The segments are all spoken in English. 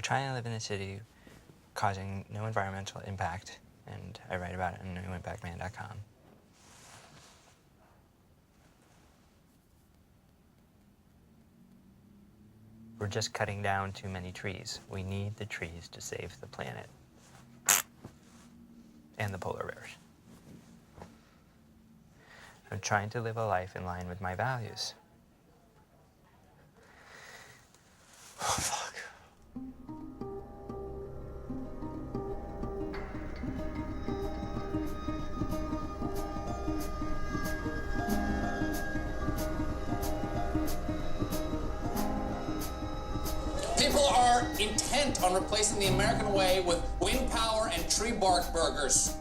trying to live in a city causing no environmental impact, and I write about it on noimpactman.com. We're just cutting down too many trees. We need the trees to save the planet and the polar bears. I'm trying to live a life in line with my values. Oh, fuck. People are intent on replacing the American way with wind power and tree bark burgers.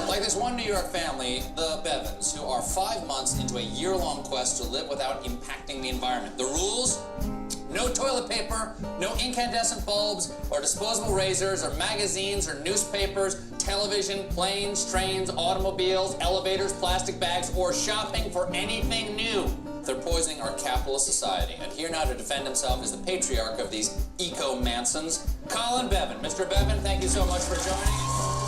Like this one New York family, the Beavans, who are 5 months into a year-long quest to live without impacting the environment. The rules? No toilet paper, no incandescent bulbs, or disposable razors, or magazines, or newspapers, television, planes, trains, automobiles, elevators, plastic bags, or shopping for anything new. They're poisoning our capitalist society. And here now to defend himself is the patriarch of these eco-Mansons, Colin Beavan. Mr. Beavan, thank you so much for joining us.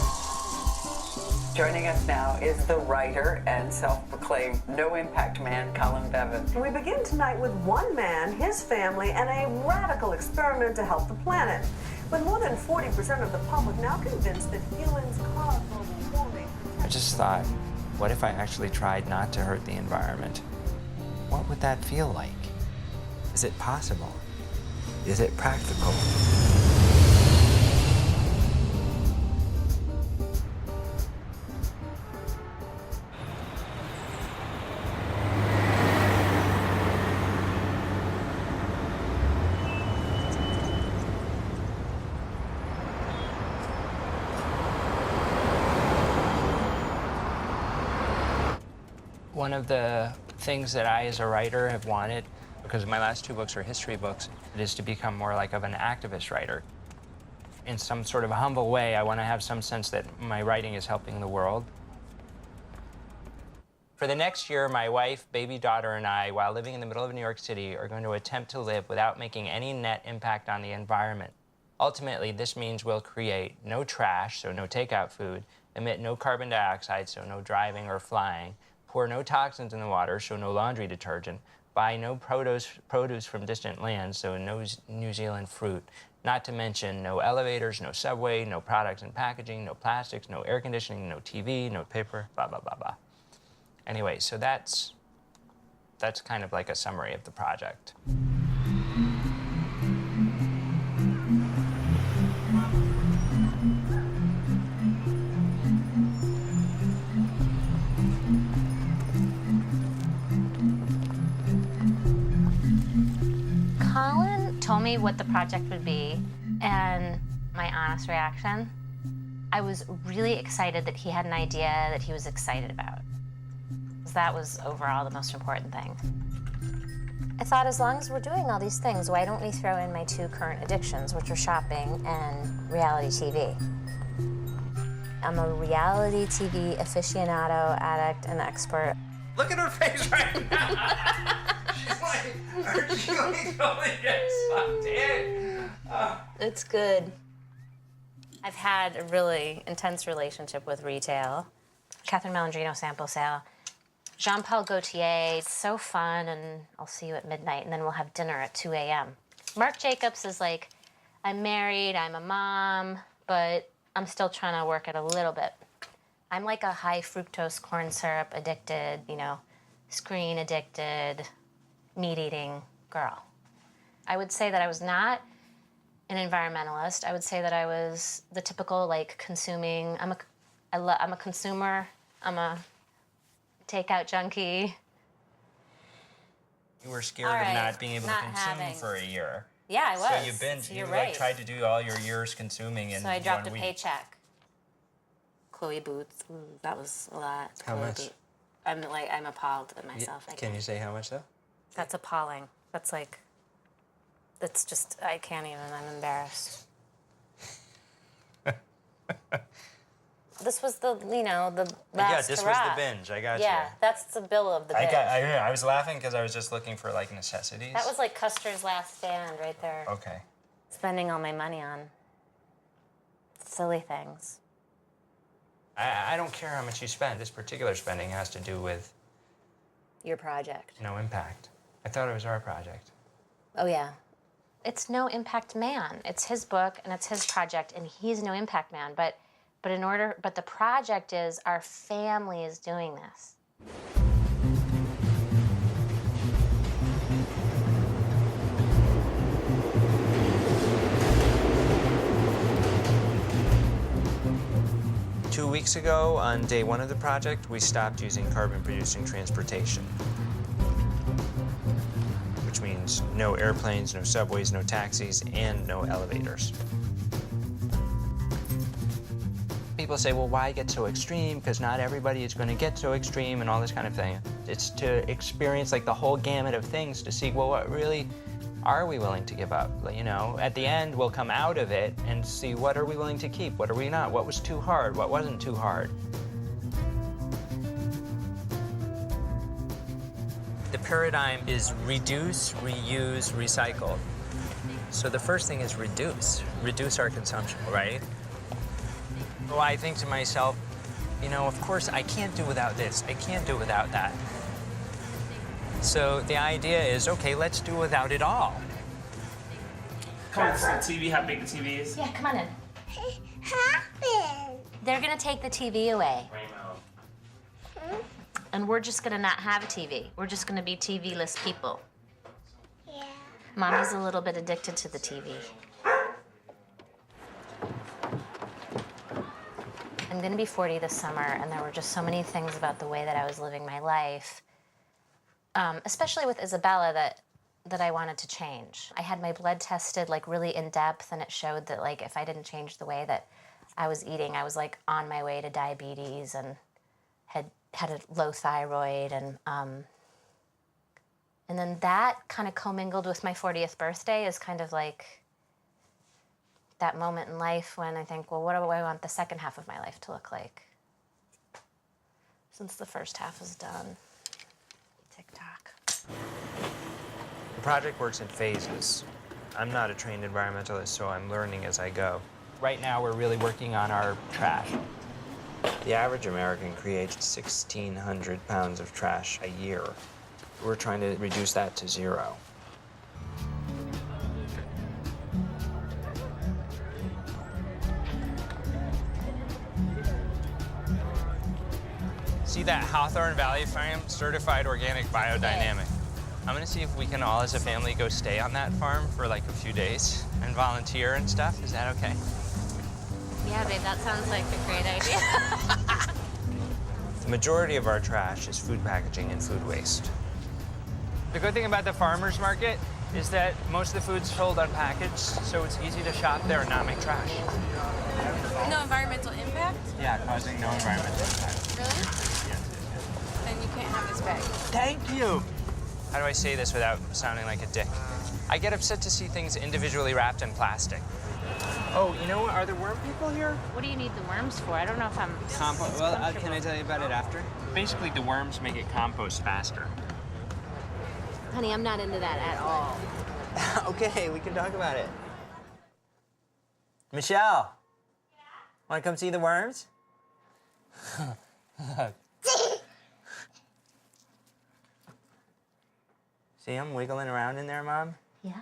Joining us now is the writer and self-proclaimed no-impact man, Colin Beavan. We begin tonight with one man, his family, and a radical experiment to help the planet. With more than 40% of the public now convinced that humans cause global warming. I just thought, what if I actually tried not to hurt the environment? What would that feel like? Is it possible? Is it practical? One of the things that I, as a writer, have wanted, because my last 2 books are history books, it is to become more like of an activist writer. In some sort of a humble way, I want to have some sense that my writing is helping the world. For the next year, my wife, baby daughter, and I, while living in the middle of New York City, are going to attempt to live without making any net impact on the environment. Ultimately, this means we'll create no trash, so no takeout food, emit no carbon dioxide, so no driving or flying, pour no toxins in the water, so no laundry detergent, buy no produce from distant lands, so no New Zealand fruit, not to mention no elevators, no subway, no products and packaging, no plastics, no air conditioning, no TV, no paper, blah, blah, blah, blah. Anyway, so that's kind of like a summary of the project. Colin told me what the project would be, and my honest reaction, I was really excited that he had an idea that he was excited about. That was overall the most important thing. I thought, as long as we're doing all these things, why don't we throw in my 2 current addictions, which are shopping and reality TV? I'm a reality TV aficionado, addict, and expert. Look at her face right now. She's like, are you going to totally get sucked in? It's good. I've had a really intense relationship with retail. Catherine Malandrino sample sale. Jean-Paul Gaultier, it's so fun, and I'll see you at midnight, and then we'll have dinner at 2 a.m. Marc Jacobs is like, I'm married, I'm a mom, but I'm still trying to work it a little bit. I'm like a high fructose corn syrup addicted, screen addicted, meat eating girl. I would say that I was not an environmentalist. I would say that I was the typical consuming. I'm a consumer. I'm a takeout junkie. You were scared of not being able to consume for a year. Yeah, I was. So you tried to do all your years consuming in 1 week. So I dropped a paycheck. Chloe Boots, that was a lot. How much? I'm appalled at myself. Can you say how much though? That's appalling. That's just, I can't even, I'm embarrassed. This was the last this hurrah. was the binge. I got you. Yeah, that's the bill of the binge. I was laughing because I was just looking for necessities. That was like Custer's Last Stand right there. Okay. spending all my money on silly things. I don't care how much you spend. This particular spending has to do with Your project. no impact. I thought it was our project. Oh, yeah. It's No Impact Man. It's his book and it's his project, and he's No Impact Man. But the project is our family is doing this. Two weeks ago, on day one of the project, we stopped using carbon-producing transportation, which means no airplanes, no subways, no taxis, and no elevators. People say, well, why get so extreme? Because not everybody is going to get so extreme and all this kind of thing. It's to experience like the whole gamut of things to see, well, what really are we willing to give up? You know, at the end, we'll come out of it and see what are we willing to keep, what are we not, what was too hard, what wasn't too hard. The paradigm is reduce, reuse, recycle. So the first thing is reduce our consumption, right? Well, I think to myself, you know, of course I can't do without this, I can't do without that. So the idea is, okay, let's do without it all. Come on, see the TV, how big the TV is? Yeah, come on in. They're gonna take the TV away. And we're just gonna not have a TV. We're just gonna be TV-less people. Yeah. Mommy's a little bit addicted to the TV. I'm gonna be 40 this summer, and there were just so many things about the way that I was living my life, especially with Isabella, that I wanted to change. I had my blood tested like really in depth, and it showed that like if I didn't change the way that I was eating, I was like on my way to diabetes and had a low thyroid, and then that kind of commingled with my 40th birthday is kind of like that moment in life when I think, well, what do I want the second half of my life to look like? Since the first half is done. TikTok. The project works in phases. I'm not a trained environmentalist, so I'm learning as I go. Right now, we're really working on our trash. The average American creates 1,600 pounds of trash a year. We're trying to reduce that to 0. See that Hawthorne Valley Farm, certified organic biodynamic. I'm gonna see if we can all as a family go stay on that farm for like a few days and volunteer and stuff. Is that okay? Yeah, babe, that sounds like a great idea. The majority of our trash is food packaging and food waste. The good thing about the farmer's market is that most of the food's sold unpackaged, so it's easy to shop there and not make trash. No environmental impact? Yeah, causing no environmental impact. Really? Then you can't have this bag. Thank you. How do I say this without sounding like a dick? I get upset to see things individually wrapped in plastic. Oh, you know what? Are there worm people here? What do you need the worms for? I don't know if I'm... Compost. Well, can I tell you about it after? Basically, the worms make it compost faster. Honey, I'm not into that at all. Okay, we can talk about it. Michelle. Yeah? Want to come see the worms? See them wiggling around in there, Mom? Yeah.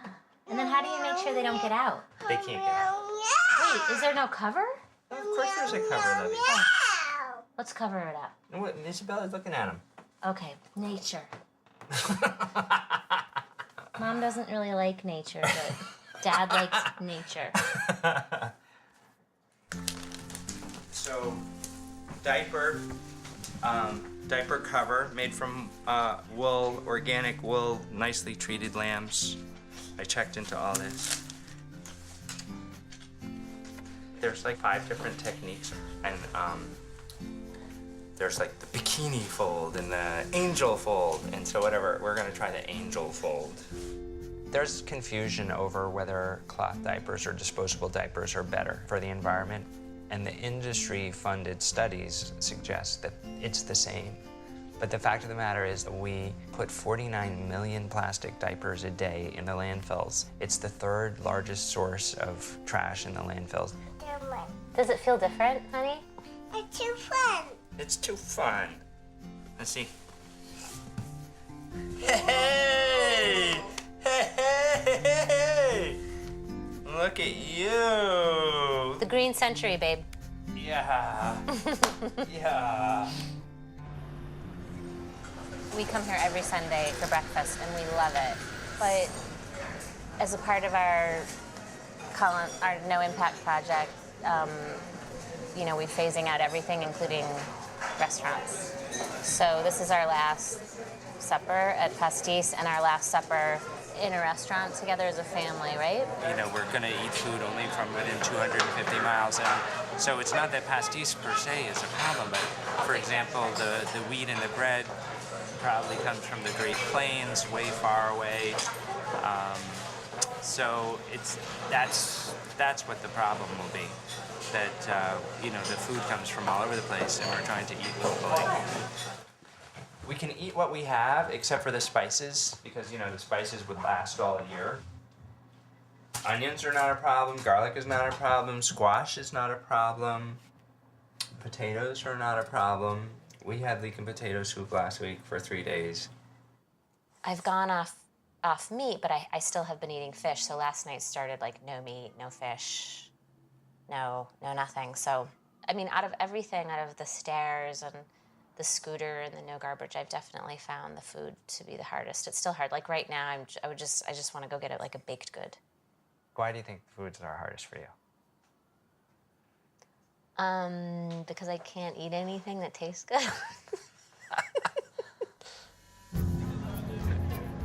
And then how do you make sure they don't get out? They can't get out. Wait, is there no cover? Of course there's a cover, Libby. Let's cover it up. And what? Isabella's looking at them. Okay, nature. Mom doesn't really like nature, but Dad likes nature. So, diaper cover made from wool, organic wool, nicely treated lambs. I checked into all this. There's like 5 different techniques, and there's like the bikini fold and the angel fold, and so whatever, we're gonna try the angel fold. There's confusion over whether cloth diapers or disposable diapers are better for the environment, and the industry-funded studies suggest that it's the same. But the fact of the matter is that we put 49 million plastic diapers a day in the landfills. It's the third largest source of trash in the landfills. Does it feel different, honey? It's too fun. It's too fun. Let's see. Hey! Hey! Look at you! The green century, babe. Yeah. Yeah. We come here every Sunday for breakfast, and we love it. But as a part of our No Impact project, you know, we're phasing out everything, including restaurants. So this is our last supper at Pastis and our last supper in a restaurant together as a family, right? You know, we're going to eat food only from within 250 miles. And so it's not that pastis per se is a problem, but for example, the wheat and the bread probably comes from the Great Plains, way far away. So that's what the problem will be. That, you know, the food comes from all over the place and we're trying to eat locally. We can eat what we have, except for the spices, because, you know, the spices would last all year. Onions are not a problem, garlic is not a problem, squash is not a problem, potatoes are not a problem. We had leek and potato soup last week for 3 days. I've gone off meat, but I still have been eating fish. So last night started like no meat, no fish, no nothing. So, I mean, out of everything, out of the stairs and the scooter and the no garbage, I've definitely found the food to be the hardest. It's still hard. Like right now, I just want to go get it like a baked good. Why do you think foods are hardest for you? Because I can't eat anything that tastes good.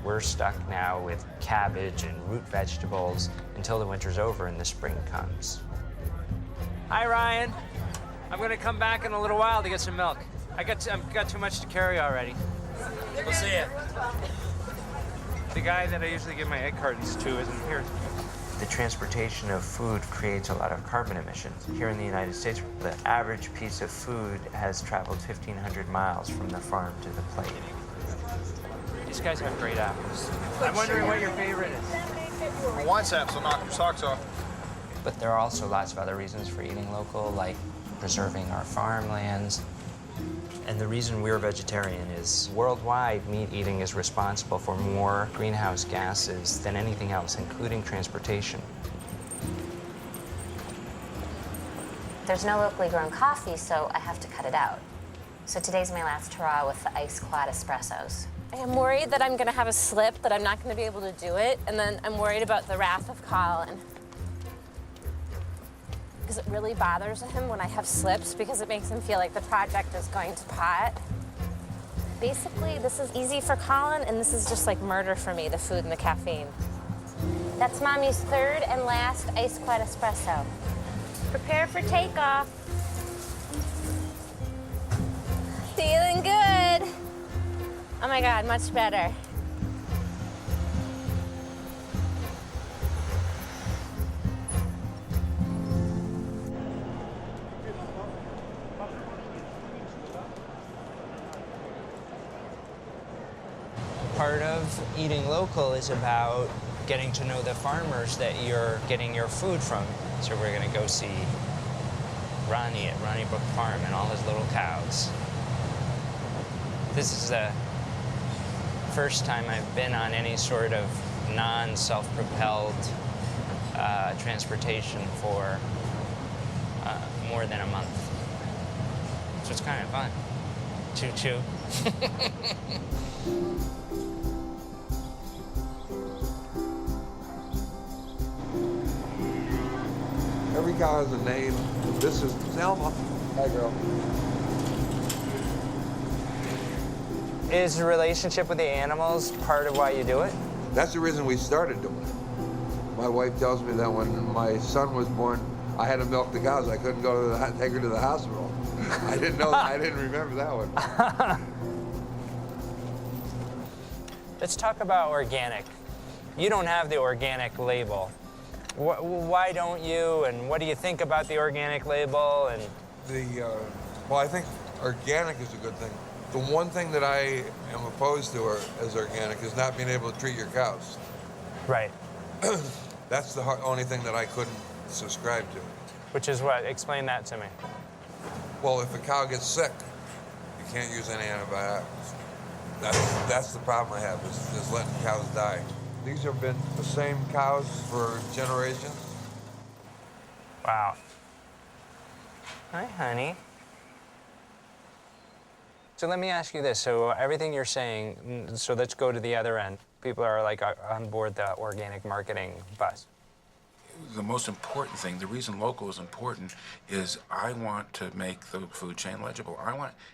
We're stuck now with cabbage and root vegetables until the winter's over and the spring comes. Hi, Ryan. I'm gonna come back in a little while to get some milk. I've got too much to carry already. We'll see ya. The guy that I usually give my egg cartons to isn't here. The transportation of food creates a lot of carbon emissions. Here in the United States, the average piece of food has traveled 1,500 miles from the farm to the plate. These guys have great apples. I'm wondering what your favorite is. My wine saps will knock your socks off. But there are also lots of other reasons for eating local, like preserving our farmlands. And the reason we're vegetarian is worldwide, meat eating is responsible for more greenhouse gases than anything else, including transportation. There's no locally grown coffee, so I have to cut it out. So today's my last hurrah with the ice quad espressos. I am worried that I'm gonna have a slip, that I'm not gonna be able to do it, and then I'm worried about the wrath of Colin. Because it really bothers him when I have slips, because it makes him feel like the project is going to pot. Basically, this is easy for Colin, and this is just like murder for me, the food and the caffeine. That's Mommy's third and last ice quad espresso. Prepare for takeoff. Feeling good. Oh my God, much better. Part of eating local is about getting to know the farmers that you're getting your food from. So we're gonna go see Ronnie at Ronnie Brook Farm and all his little cows. This is the first time I've been on any sort of non-self-propelled transportation for more than a month. So it's kind of fun. Choo-choo. Every cow has a name. This is Selma. Hi, girl. Is the relationship with the animals part of why you do it? That's the reason we started doing it. My wife tells me that when my son was born, I had to milk the cows. I couldn't go to take her to the hospital. I didn't know. I didn't remember that one. Let's talk about organic. You don't have the organic label. Why don't you, and what do you think about the organic label? And well, I think organic is a good thing. The one thing that I am opposed to as organic is not being able to treat your cows. Right. That's the only thing that I couldn't subscribe to. Which is what? Explain that to me. Well, if a cow gets sick, you can't use any antibiotics. That's the problem I have, is letting cows die. These have been the same cows for generations. Wow. Hi, honey. So let me ask you this. So everything you're saying, so let's go to the other end. People are like on board the organic marketing bus. The most important thing, the reason local is important, is I want to make the food chain legible.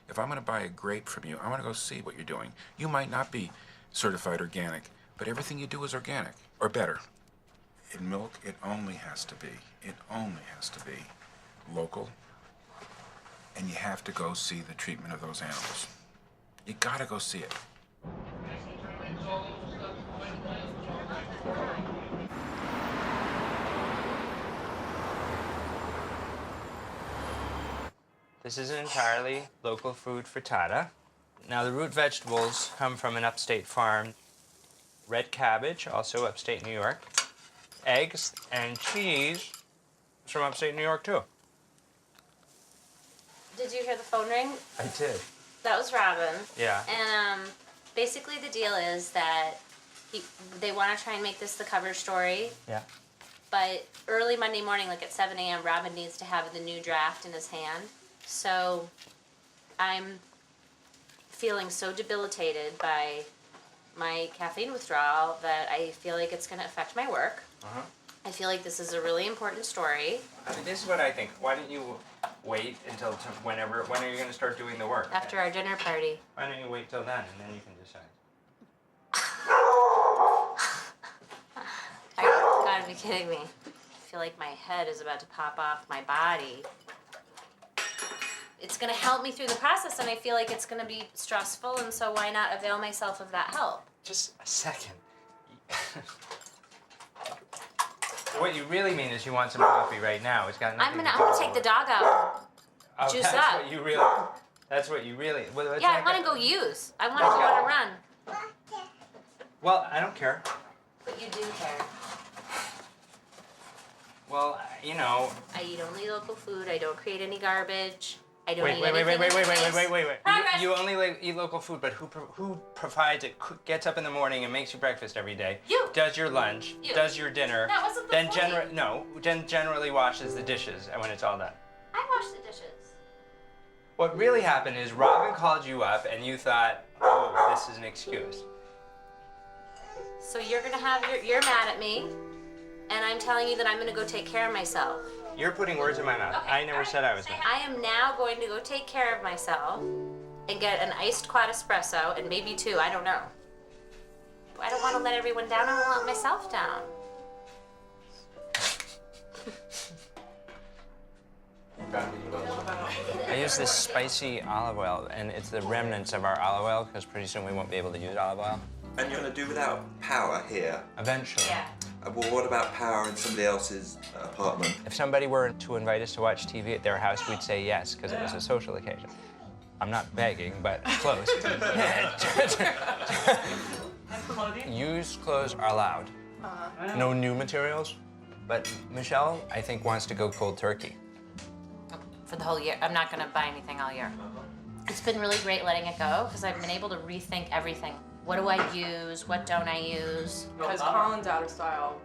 If I'm going to buy a grape from you, I want to go see what you're doing. You might not be certified organic, but everything you do is organic, or better. In milk, it only has to be local, and you have to go see the treatment of those animals. You gotta go see it. This is an entirely local food frittata. Now, the root vegetables come from an upstate farm. Red cabbage, also upstate New York. Eggs and cheese is from upstate New York, too. Did you hear the phone ring? I did. That was Robin. Yeah. And basically the deal is that they want to try and make this the cover story. Yeah. But early Monday morning, like at 7 a.m., Robin needs to have the new draft in his hand. So I'm feeling so debilitated by my caffeine withdrawal that I feel like it's going to affect my work. Uh-huh. I feel like this is a really important story. I mean, this is what I think. Why don't you wait until when are you going to start doing the work? After our dinner party. Why don't you wait till then, and then you can decide? You gotta be kidding me. I feel like my head is about to pop off my body. It's gonna help me through the process, and I feel like it's gonna be stressful, and so why not avail myself of that help? Just a second. What you really mean is you want some coffee right now. It's got nothing I'm gonna take the dog out. Oh, Juice that's up. What you really. That's what you really. Well, Yeah, I want to go use. I want to go on a run. Well, I don't care. But you do care. Well, you know. I eat only local food. I don't create any garbage. I don't Wait. eat anything in waste. Progress. You only eat local food, but who provides it? Gets up in the morning and makes you breakfast every day. You. Does your lunch. You. Does your dinner. That wasn't the point. Then generally washes the dishes when it's all done. I wash the dishes. What really happened is Robin called you up and you thought, oh, this is an excuse. So you're gonna have you're mad at me, and I'm telling you that I'm gonna go take care of myself. You're putting words in my mouth. Okay, I never said I was mad. I am now going to go take care of myself and get an iced quad espresso and maybe two, I don't know. I don't want to let everyone down, I want to let myself down. I use this spicy olive oil, and it's the remnants of our olive oil, because pretty soon we won't be able to use olive oil. And you're going to do without power here? Eventually. Yeah. Well, what about power in somebody else's apartment? If somebody were to invite us to watch TV at their house, we'd say yes, because it was a social occasion. I'm not begging, but close. Used clothes are allowed. No new materials. But Michelle, I think, wants to go cold turkey. For the whole year. I'm not going to buy anything all year. It's been really great letting it go because I've been able to rethink everything. What do I use? What don't I use? Because Colin's out of style.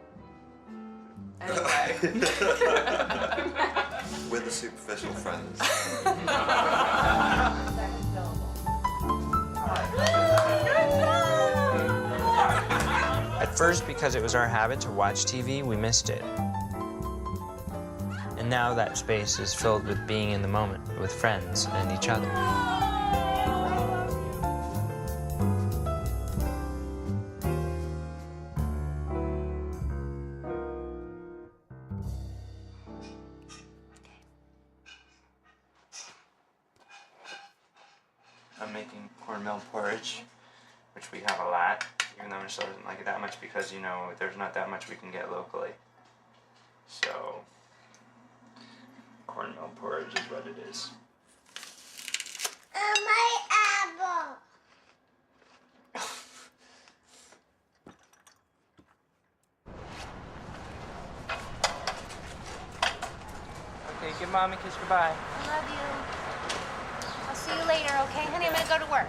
Anyway. We're the superficial friends. At first, because it was our habit to watch TV, we missed it. And now that space is filled with being in the moment, with friends and each other. I'm making cornmeal porridge, which we have a lot, even though Michelle doesn't like it that much because, you know, there's not that much we can get locally. So, cornmeal porridge is what it is. My apple. Mommy kiss goodbye. I love you. I'll see you later, okay, honey? I'm gonna go to work.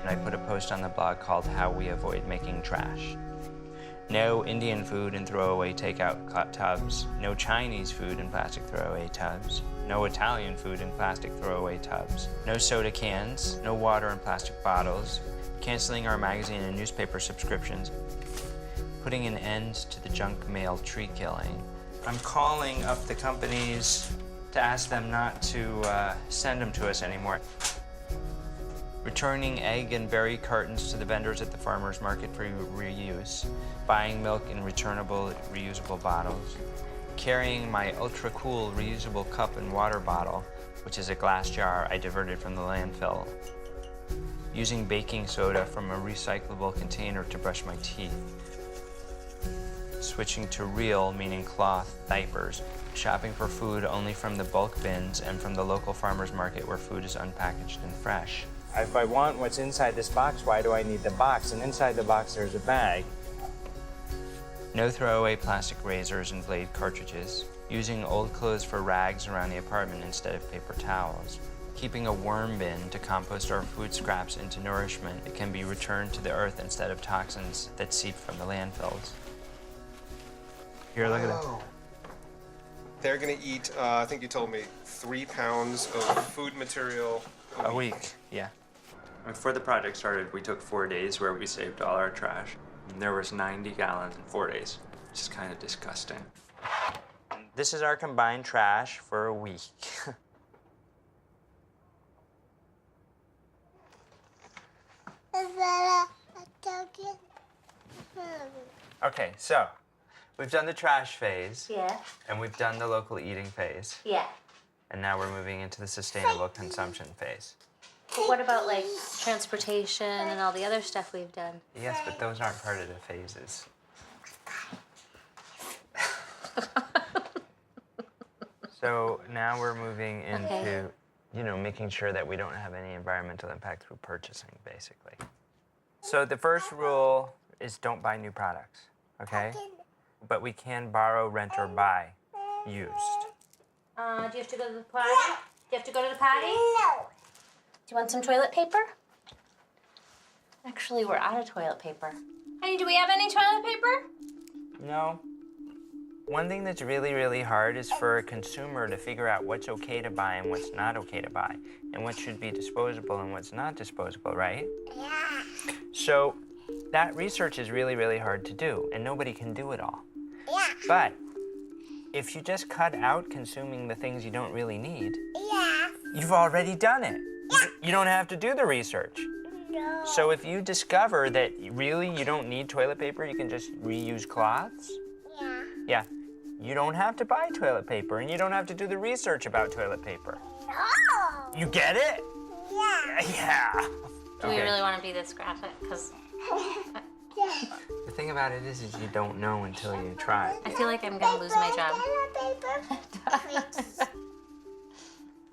I put a post on the blog called How We Avoid Making Trash. No Indian food in throwaway takeout tubs. No Chinese food in plastic throwaway tubs. No Italian food in plastic throwaway tubs. No soda cans. No water in plastic bottles. Canceling our magazine and newspaper subscriptions. Putting an end to the junk mail tree killing. I'm calling up the companies to ask them not to send them to us anymore. Returning egg and berry cartons to the vendors at the farmer's market for reuse, buying milk in returnable, reusable bottles, carrying my ultra-cool reusable cup and water bottle, which is a glass jar I diverted from the landfill, using baking soda from a recyclable container to brush my teeth, switching to real, meaning cloth, diapers, shopping for food only from the bulk bins and from the local farmer's market where food is unpackaged and fresh. If I want what's inside this box, why do I need the box? And inside the box, there's a bag. No throwaway plastic razors and blade cartridges. Using old clothes for rags around the apartment instead of paper towels. Keeping a worm bin to compost our food scraps into nourishment that can be returned to the earth instead of toxins that seep from the landfills. Here, look at that. They're gonna eat, I think you told me, 3 pounds of food material a week. Yeah. Before the project started, we took 4 days where we saved all our trash. And there was 90 gallons in 4 days, which is kind of disgusting. This is our combined trash for a week. Okay, so we've done the trash phase. Yeah. And we've done the local eating phase. Yeah. And now we're moving into the sustainable consumption phase. But what about like transportation and all the other stuff we've done? Yes, but those aren't part of the phases. So now we're moving into, you know, making sure that we don't have any environmental impact through purchasing, basically. So the first rule is don't buy new products, okay? But we can borrow, rent, or buy used. Do you have to go to the party? Do you have to go to the party? No. Do you want some toilet paper? Actually, we're out of toilet paper. Honey, do we have any toilet paper? No. One thing that's really, really hard is for a consumer to figure out what's okay to buy and what's not okay to buy, and what should be disposable and what's not disposable, right? Yeah. So that research is really, really hard to do, and nobody can do it all. Yeah. But if you just cut out consuming the things you don't really need, you've already done it. You don't have to do the research. No. So if you discover that really you don't need toilet paper, you can just reuse cloths. Yeah. You don't have to buy toilet paper, and you don't have to do the research about toilet paper. No. You get it? Yeah. Yeah. Do we really want to be this graphic? Because the thing about it is you don't know until you try. I feel like I'm going to lose my job.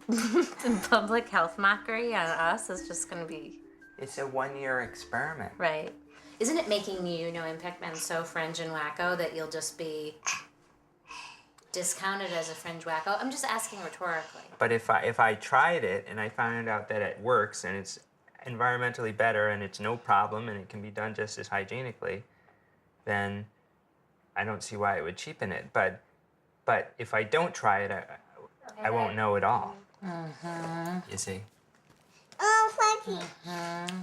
The public health mockery on us is just going to be... It's a 1-year experiment. Right. Isn't it making you, No Impact Men, so fringe and wacko that you'll just be discounted as a fringe wacko? I'm just asking rhetorically. But if I tried it and I found out that it works and it's environmentally better and it's no problem and it can be done just as hygienically, then I don't see why it would cheapen it. But if I don't try it, I won't know at all. Mm-hmm. You see? Oh, funny. Mm-hmm.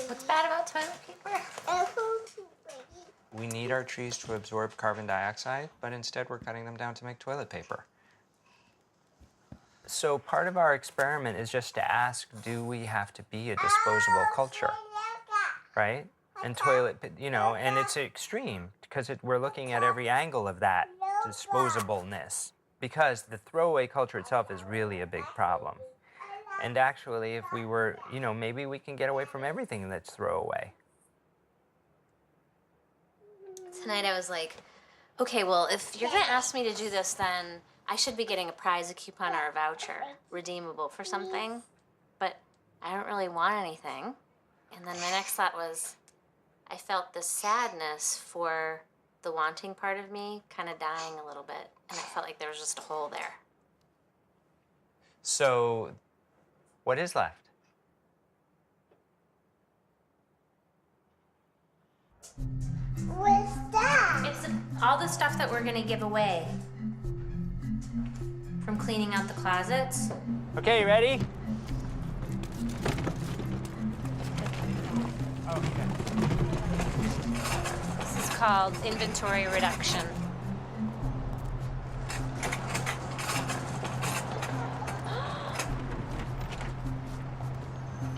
What's bad about toilet paper? We need our trees to absorb carbon dioxide, but instead we're cutting them down to make toilet paper. So part of our experiment is just to ask, do we have to be a disposable culture, right? And and it's extreme because we're looking at every angle of that disposableness, because the throwaway culture itself is really a big problem. And actually, if we were, maybe we can get away from everything that's throwaway. Tonight I was like, okay, well, if you're going to ask me to do this, then I should be getting a prize, a coupon, or a voucher, redeemable for something, but I don't really want anything. And then my next thought was, I felt this sadness for the wanting part of me kind of dying a little bit, and I felt like there was just a hole there. So, what is left? What's that? It's all the stuff that we're gonna give away. From cleaning out the closets. Okay, ready? Okay. This is called inventory reduction.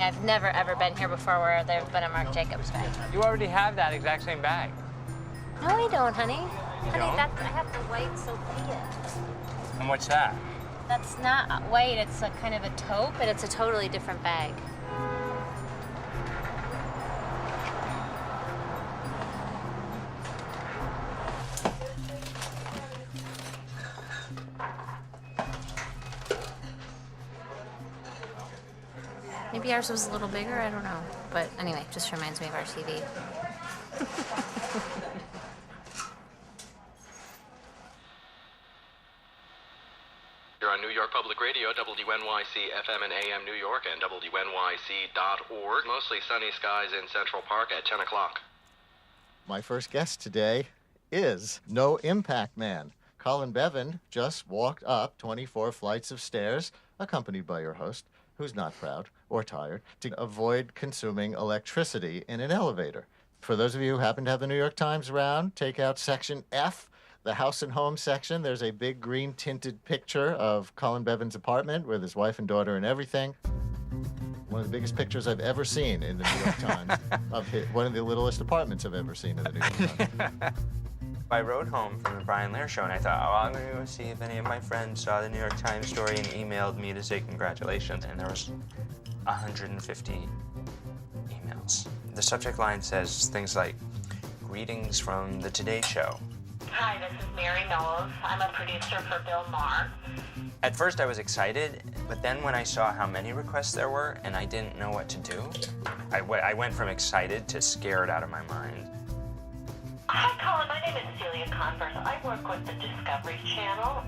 I've never ever been here before where there's been a Marc Jacobs bag. You already have that exact same bag. No, I don't, honey. You Honey, don't? I have the white Sophia. And what's that? That's not white, it's a kind of a taupe, but it's a totally different bag. Maybe ours was a little bigger, I don't know. But anyway, just reminds me of our TV. You're on New York Public Radio, WNYC FM and AM New York, and WNYC.org. Mostly sunny skies in Central Park at 10 o'clock. My first guest today is No Impact Man. Colin Beavan just walked up 24 flights of stairs, accompanied by your host, who's not proud or tired, to avoid consuming electricity in an elevator. For those of you who happen to have the New York Times around, take out section F, the house and home section. There's a big green tinted picture of Colin Beavan's apartment with his wife and daughter and everything. One of the biggest pictures I've ever seen in the New York Times of one of the littlest apartments I've ever seen in the New York Times. I rode home from the Brian Lair show and I thought, oh, I'm gonna go see if any of my friends saw the New York Times story and emailed me to say congratulations. And there was 150 emails. The subject line says things like, greetings from the Today Show. Hi, this is Mary Knowles. I'm a producer for Bill Maher. At first I was excited, but then when I saw how many requests there were and I didn't know what to do, I went from excited to scared out of my mind. Hi, Colin. My name is Celia Converse. I work with the Discovery Channel.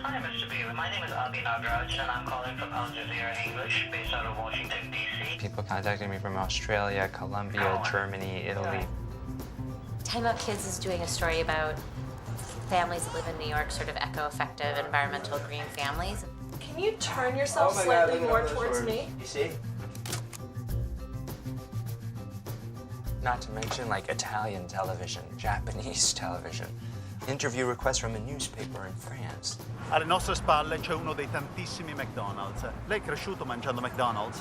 Hi, Mr. Beavan. My name is Abhi Nagaraj, and I'm calling from Al Jazeera English, based out of Washington, D.C. People contacting me from Australia, Colombia, Germany, Italy. Time Out Kids is doing a story about families that live in New York, sort of eco-effective, environmental, green families. Can you turn yourself slightly more towards me? You see? Not to mention like Italian television, Japanese television, interview requests from a newspaper in France. Alle nostre spalle c'è uno dei tantissimi McDonald's. Lei è cresciuto mangiando McDonald's?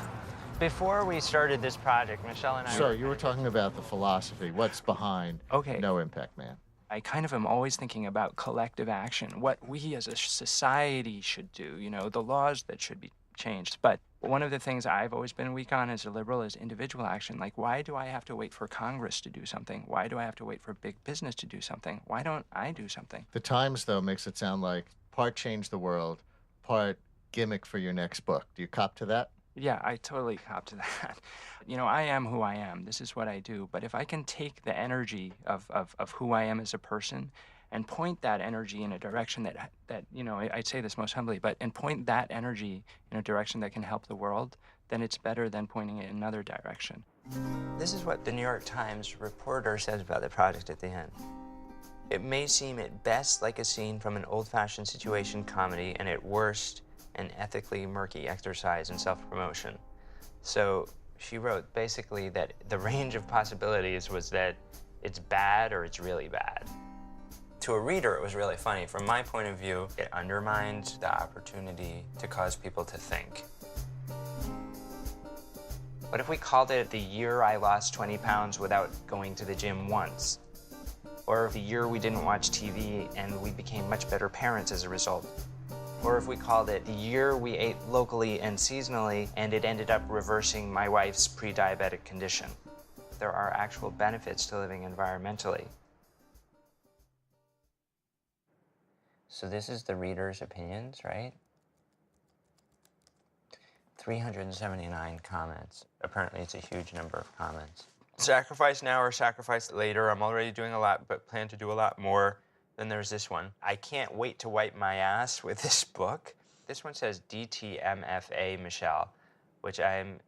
Before we started this project, Michelle and I... So you were talking about the philosophy. What's behind No Impact Man? I kind of am always thinking about collective action, what we as a society should do, you know, the laws that should be changed. But one of the things I've always been weak on as a liberal is individual action. Like, why do I have to wait for Congress to do something? Why do I have to wait for big business to do something? Why don't I do something? The Times, though, makes it sound like part change the world, part gimmick for your next book. Do you cop to that? Yeah, I totally cop to that. You know, I am who I am. This is what I do. But if I can take the energy of who I am as a person and point that energy in a direction that you know, I'd say this most humbly, and point that energy in a direction that can help the world, then it's better than pointing it in another direction. This is what the New York Times reporter says about the project at the end. It may seem at best like a scene from an old-fashioned situation comedy, and at worst, an ethically murky exercise in self-promotion. So she wrote basically that the range of possibilities was that it's bad or it's really bad. To a reader, it was really funny. From my point of view, it undermined the opportunity to cause people to think. What if we called it the year I lost 20 pounds without going to the gym once? Or the year we didn't watch TV and we became much better parents as a result? Or if we called it the year we ate locally and seasonally and it ended up reversing my wife's pre-diabetic condition? There are actual benefits to living environmentally. So this is the reader's opinions, right? 379 comments. Apparently it's a huge number of comments. Sacrifice now or sacrifice later. I'm already doing a lot, but plan to do a lot more. Then there's this one. I can't wait to wipe my ass with this book. This one says DTMFA Michelle, which I'm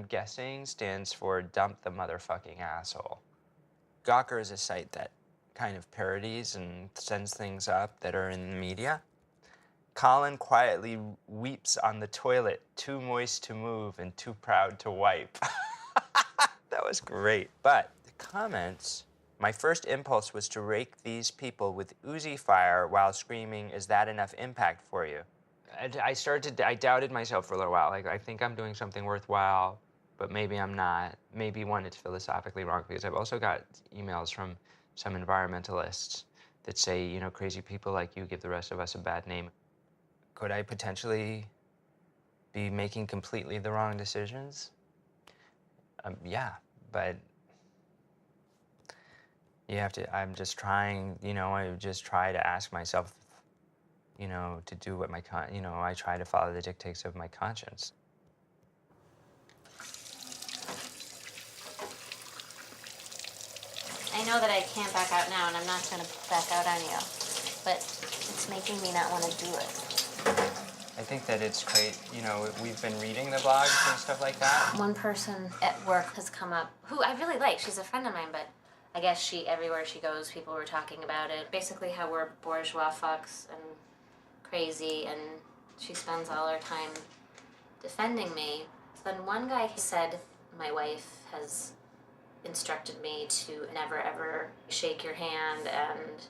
guessing stands for dump the motherfucking asshole. Gawker is a site that kind of parodies and sends things up that are in the media. Colin quietly weeps on the toilet, too moist to move and too proud to wipe. That was great. But the comments, my first impulse was to rake these people with Uzi fire while screaming, "Is that enough impact for you?" I doubted myself for a little while. Like, I think I'm doing something worthwhile, but maybe I'm not. Maybe one, it's philosophically wrong, because I've also got emails from some environmentalists that say, you know, crazy people like you give the rest of us a bad name. Could I potentially be making completely the wrong decisions? Yeah, but you have to, I'm just trying, you know, I just try to ask myself, you know, to do what I try to follow the dictates of my conscience. I know that I can't back out now, and I'm not going to back out on you, but it's making me not want to do it. I think that it's great, you know, we've been reading the blogs and stuff like that. One person at work has come up, who I really like. She's a friend of mine, but I guess everywhere she goes, people were talking about it. Basically how we're bourgeois fucks and crazy, and she spends all her time defending me. Then one guy said, my wife has instructed me to never ever shake your hand, and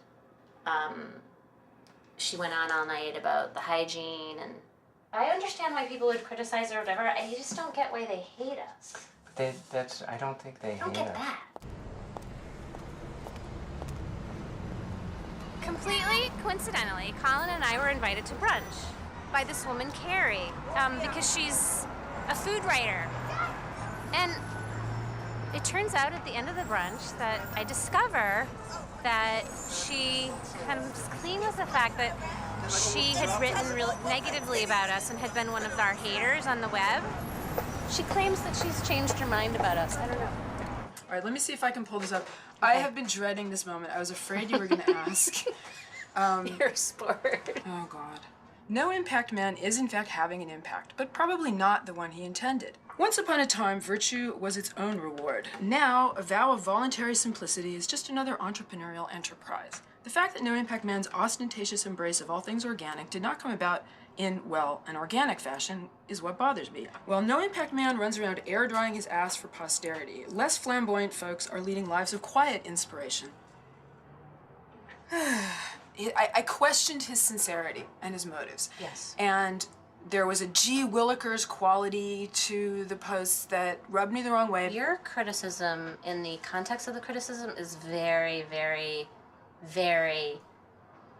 she went on all night about the hygiene, and I understand why people would criticize her or whatever. I just don't get why they hate us. I don't think they hate us. I don't get that. Completely coincidentally, Colin and I were invited to brunch by this woman, Carrie, because she's a food writer. And it turns out at the end of the brunch that I discover that she comes clean with the fact that she had written negatively about us and had been one of our haters on the web. She claims that she's changed her mind about us. I don't know. All right, let me see if I can pull this up. Okay. I have been dreading this moment. I was afraid you were going to ask. You're a sport. Oh, God. No Impact Man is, in fact, having an impact, but probably not the one he intended. Once upon a time, virtue was its own reward. Now, a vow of voluntary simplicity is just another entrepreneurial enterprise. The fact that No Impact Man's ostentatious embrace of all things organic did not come about in, well, an organic fashion is what bothers me. While No Impact Man runs around air-drying his ass for posterity, less flamboyant folks are leading lives of quiet inspiration. I questioned his sincerity and his motives. Yes. And there was a G. Willikers quality to the posts that rubbed me the wrong way. Your criticism, in the context of the criticism, is very, very, very,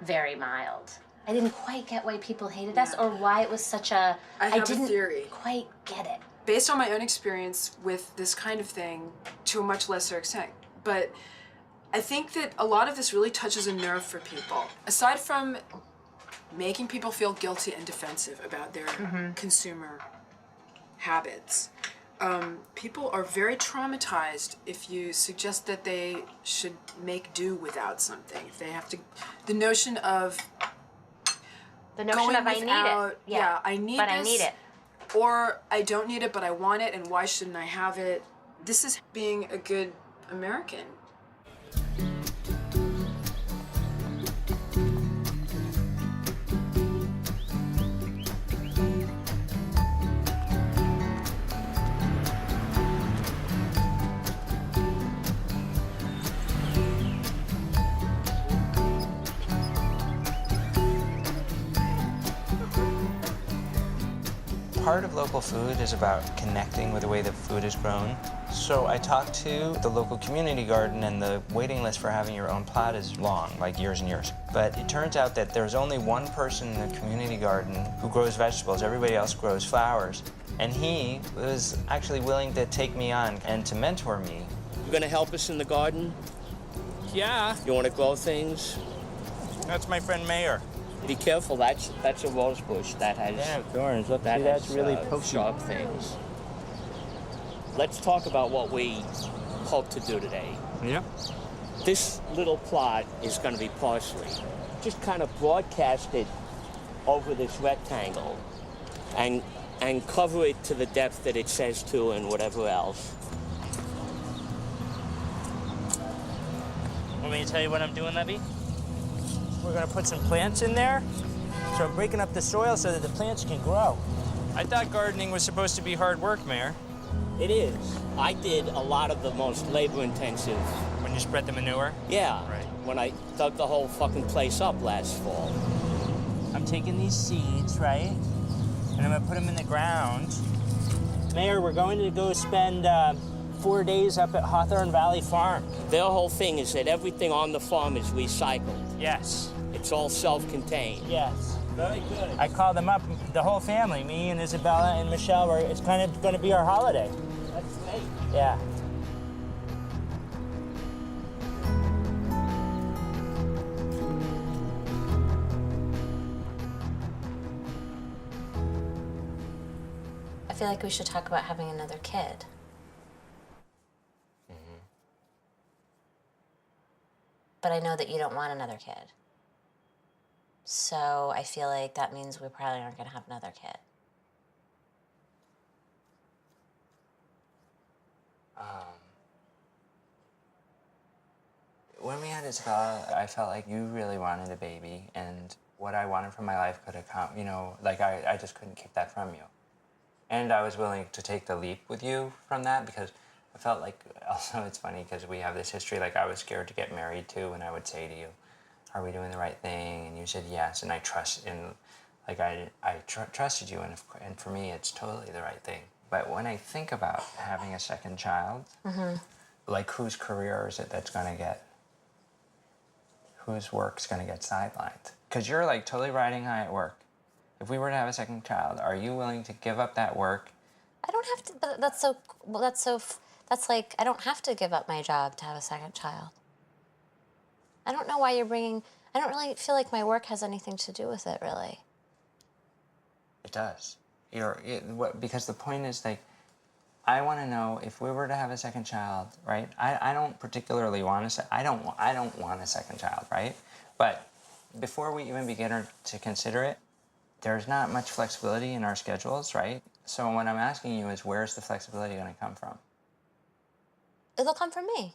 very mild. I didn't quite get why people hated us or why it was such a... I didn't a theory. Quite get it. Based on my own experience with this kind of thing, to a much lesser extent. But I think that a lot of this really touches a nerve for people. Aside from making people feel guilty and defensive about their consumer habits, people are very traumatized if you suggest that they should make do without something. If they have to... The notion of... The notion of I need it. Yeah, I need but this. I need it. Or I don't need it, but I want it, and why shouldn't I have it? This is being a good American. Part of local food is about connecting with the way that food is grown. So I talked to the local community garden, and the waiting list for having your own plot is long, like years and years. But it turns out that there's only one person in the community garden who grows vegetables. Everybody else grows flowers. And he was actually willing to take me on and to mentor me. You gonna help us in the garden? Yeah. You wanna grow things? That's my friend Mayor. Be careful, that's a rose bush that has thorns. Look, that that's has, really sharp things. Let's talk about what we hope to do today. Yeah. This little plot is going to be parsley. Just kind of broadcast it over this rectangle and cover it to the depth that it says to and whatever else. Want me to tell you what I'm doing, Levy? We're gonna put some plants in there. So I'm breaking up the soil so that the plants can grow. I thought gardening was supposed to be hard work, Mayor. It is. I did a lot of the most labor-intensive. When you spread the manure? Yeah. Right. When I dug the whole fucking place up last fall. I'm taking these seeds, right? And I'm gonna put them in the ground. Mayor, we're going to go spend 4 days up at Hawthorne Valley Farm. Their whole thing is that everything on the farm is recycled. Yes. It's all self-contained. Yes. Very good. I called them up, the whole family, me and Isabella and Michelle, it's kind of gonna be our holiday. That's great. Yeah. I feel like we should talk about having another kid. But I know that you don't want another kid. So I feel like that means we probably aren't going to have another kid. When we had Isabella, I felt like you really wanted a baby, and what I wanted from my life could have come, I just couldn't keep that from you. And I was willing to take the leap with you from that because I felt like, also it's funny because we have this history, like I was scared to get married too, and I would say to you, are we doing the right thing? And you said yes, and I trusted you, and for me, it's totally the right thing. But when I think about having a second child, like whose career is it that's gonna get, whose work's gonna get sidelined? Because you're like totally riding high at work. If we were to have a second child, are you willing to give up that work? I don't have to, but that's like, I don't have to give up my job to have a second child. I don't know why you're bringing, I don't really feel like my work has anything to do with it, really. It does. Because the point is, like, I want to know if we were to have a second child, right? I don't particularly want I don't want a second child, right? But before we even begin to consider it, there's not much flexibility in our schedules, right? So what I'm asking you is, where's the flexibility going to come from? It'll come from me.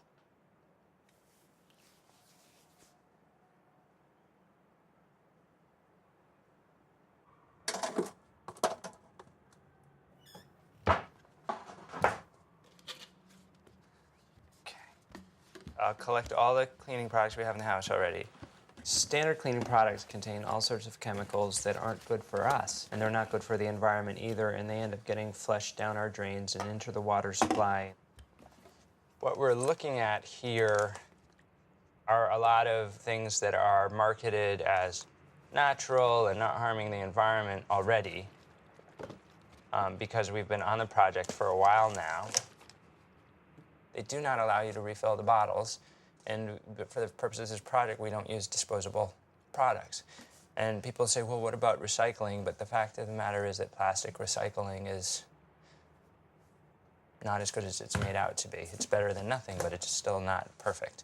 I'll collect all the cleaning products we have in the house already. Standard cleaning products contain all sorts of chemicals that aren't good for us, and they're not good for the environment either, and they end up getting flushed down our drains and into the water supply. What we're looking at here are a lot of things that are marketed as natural and not harming the environment already, because we've been on the project for a while now. They do not allow you to refill the bottles, and for the purposes of this project, we don't use disposable products. And people say, well, what about recycling? But the fact of the matter is that plastic recycling is not as good as it's made out to be. It's better than nothing, but it's still not perfect.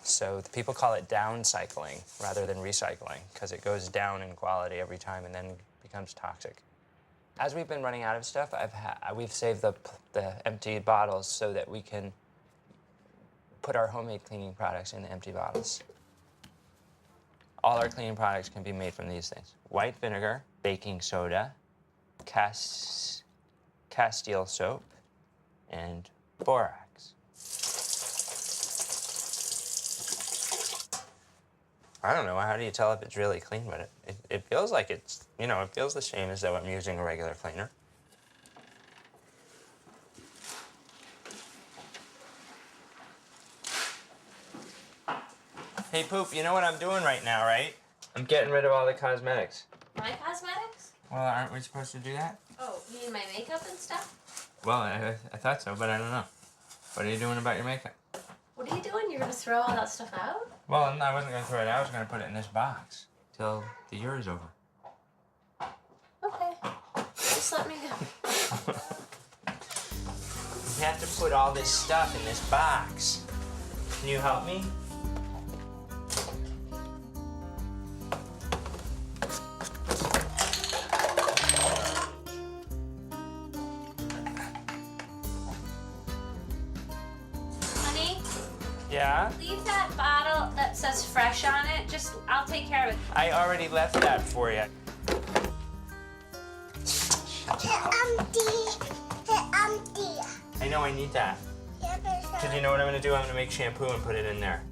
So the people call it downcycling rather than recycling, because it goes down in quality every time and then becomes toxic. As we've been running out of stuff, we've saved the empty bottles so that we can put our homemade cleaning products in the empty bottles. All our cleaning products can be made from these things: white vinegar, baking soda, Castile soap, and borax. I don't know, how do you tell if it's really clean, but it feels like it's, it feels the same as though I'm using a regular cleaner. Hey, Poop, you know what I'm doing right now, right? I'm getting rid of all the cosmetics. My cosmetics? Well, aren't we supposed to do that? Oh, you mean my makeup and stuff? Well, I thought so, but I don't know. What are you doing about your makeup? What What are you doing? You're gonna throw all that stuff out? Well, no, I wasn't going to throw it out. I was going to put it in this box till the year is over. Okay. Just let me go. You have to put all this stuff in this box. Can you help me? Honey? Yeah? Leave that bottle that says fresh on it. I'll take care of it. I already left that for you. I know I need that. Because you know what I'm going to do? I'm going to make shampoo and put it in there.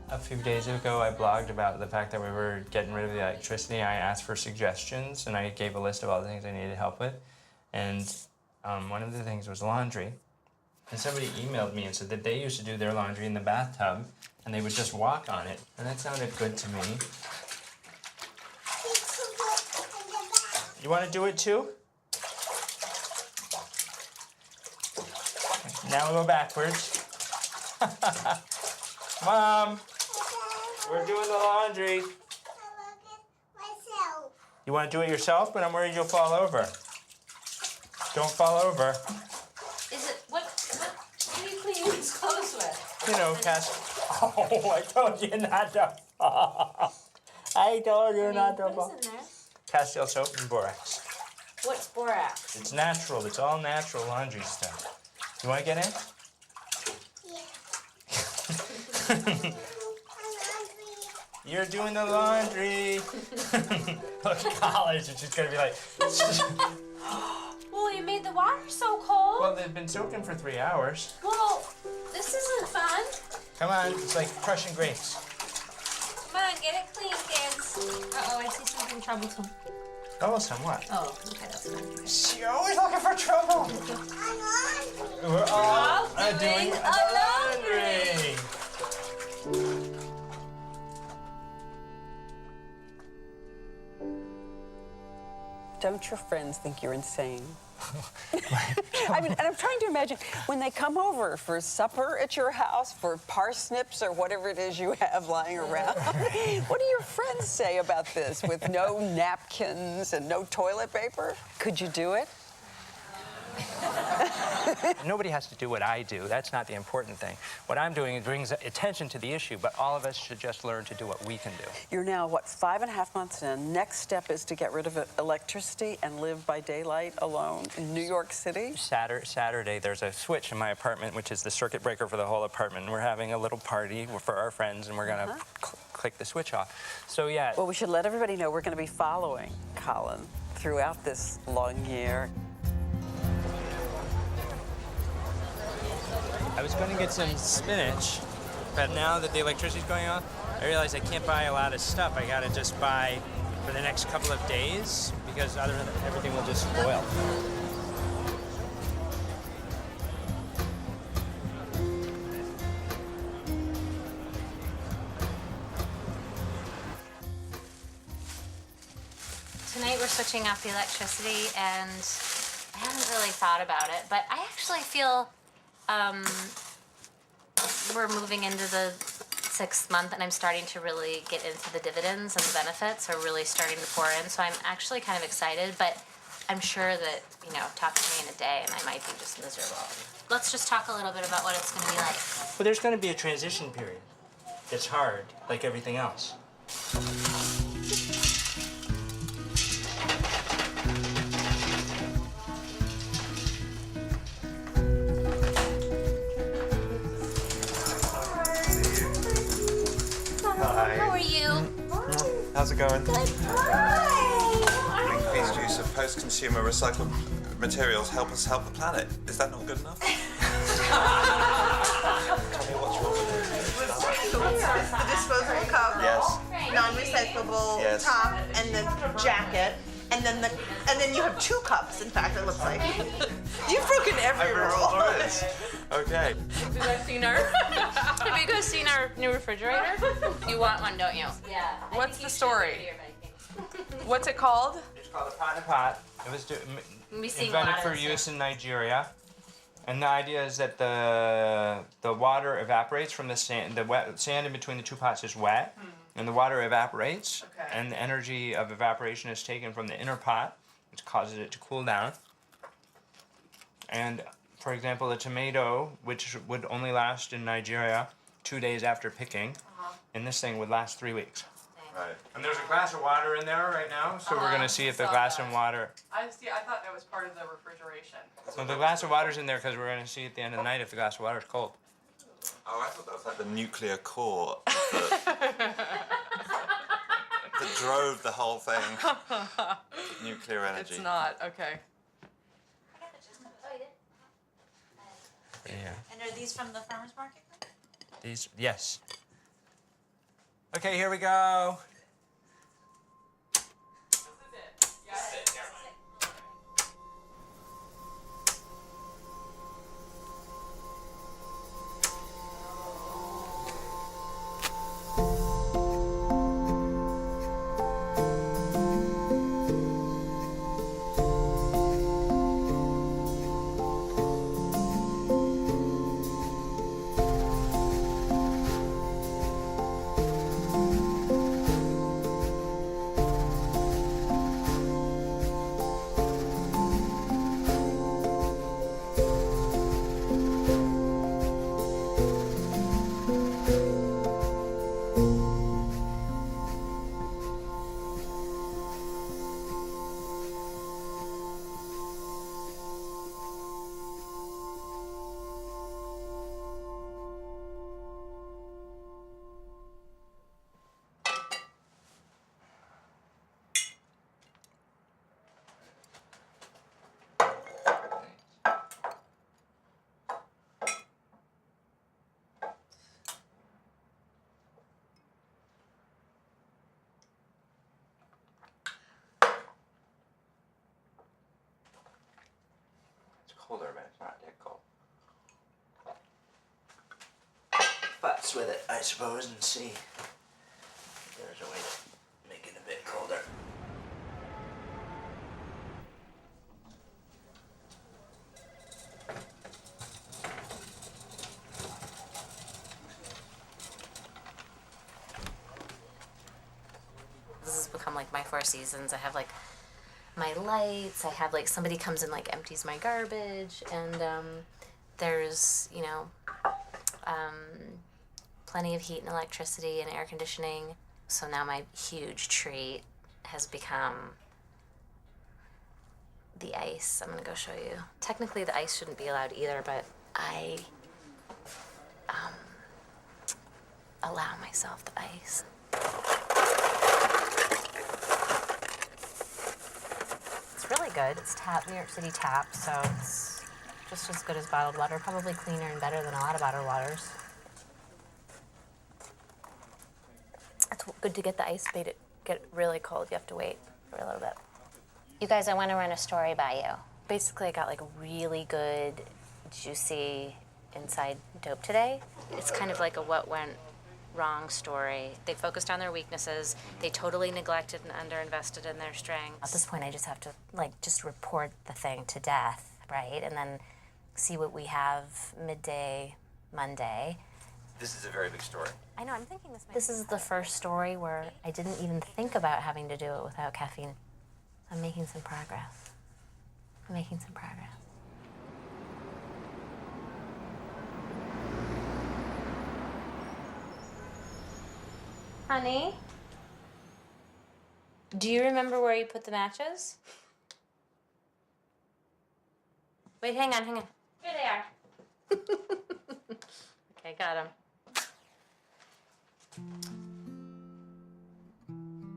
A few days ago, I blogged about the fact that we were getting rid of the electricity. I asked for suggestions, and I gave a list of all the things I needed help with. And one of the things was laundry. And somebody emailed me and said that they used to do their laundry in the bathtub, and they would just walk on it. And that sounded good to me. You want to do it too? Now we'll go backwards. Mom, we're doing the laundry. You want to do it yourself? But I'm worried you'll fall over. Don't fall over. Is it what are you cleaning these clothes with? You know, Oh, I told you not to fall. I told you not to fall. What is in there? Castile soap and borax. What's borax? It's natural. It's all natural laundry stuff. You want to get in? You're doing the laundry. Look, college is just going to be like... Well, you made the water so cold. Well, they've been soaking for 3 hours. Well, this isn't fun. Come on, it's like crushing grapes. Come on, get it clean, kids. Uh-oh, I see something troublesome. Oh, somewhat. Oh, okay, that's fine. You're always looking for trouble. We're all doing laundry. Don't your friends think you're insane? I mean, and I'm trying to imagine when they come over for supper at your house, for parsnips or whatever it is you have lying around. What do your friends say about this with no napkins and no toilet paper? Could you do it? Nobody has to do what I do. That's not the important thing. What I'm doing is brings attention to the issue, but all of us should just learn to do what we can do. You're now, what, 5.5 months in. Next step is to get rid of electricity and live by daylight alone in New York City? Saturday, there's a switch in my apartment, which is the circuit breaker for the whole apartment. We're having a little party for our friends, and we're going to click the switch off. So, yeah. Well, we should let everybody know we're going to be following Colin throughout this long year. I was going to get some spinach, but now that the electricity's going on, I realize I can't buy a lot of stuff. I got to just buy for the next couple of days because otherwise everything will just spoil. Tonight we're switching off the electricity, and I haven't really thought about it, but I actually feel we're moving into the 6th month, and I'm starting to really get into the dividends and the benefits are really starting to pour in. So I'm actually kind of excited, but I'm sure that, talk to me in a day and I might be just miserable. Let's just talk a little bit about what it's going to be like. Well, there's going to be a transition period. It's hard, like everything else. How are you? How's it going? Good. Increased use of post-consumer recycled materials help us help the planet. Is that not good enough? Tell me what's wrong with it. The disposable cup. Yes. Non-recyclable top, and the jacket, and then you have 2 cups. In fact, it looks like you've broken every rule. Okay. Have you guys seen our new refrigerator? You want one, don't you? Yeah. What's the story? What's it called? It's called a pot in a pot. It was Missing invented for waters, use in Nigeria. And the idea is that the water evaporates from the sand. The wet sand in between the two pots is wet, and the water evaporates. Okay. And the energy of evaporation is taken from the inner pot, which causes it to cool down. And for example, a tomato, which would only last in Nigeria 2 days after picking, in this thing would last 3 weeks. Right. And there's a glass of water in there right now, so we're gonna see if the glass and water. I thought that was part of the refrigeration. So the glass of water's in there because we're gonna see at the end of the night if the glass of water is cold. Oh, I thought that was like the nuclear core that drove the whole thing. Nuclear energy. It's not, okay. Yeah. And are these from the farmer's market? These, yes. Okay, here we go. Colder, but it's not that cold. Butts with it, I suppose, and see if there's a way to make it a bit colder. This has become like my 4 seasons. I have like my lights, I have like somebody comes and like empties my garbage, and there's, you know, plenty of heat and electricity and air conditioning. So now my huge treat has become the ice. I'm gonna go show you. Technically the ice shouldn't be allowed either, but I allow myself the ice. It's really good. It's New York City tap, so it's just as good as bottled water. Probably cleaner and better than a lot of bottled waters. It's good to get the ice made it get really cold. You have to wait for a little bit. You guys, I want to run a story by you. Basically, I got like a really good, juicy inside dope today. It's kind of like a what went wrong story. They focused on their weaknesses. They totally neglected and underinvested in their strengths. At this point, I just have to just report the thing to death, right? And then see what we have midday Monday. This is a very big story. I know, I'm thinking this is the first story where I didn't even think about having to do it without caffeine. I'm making some progress. Honey? Do you remember where you put the matches? Wait, hang on. Here they are. Okay, got them.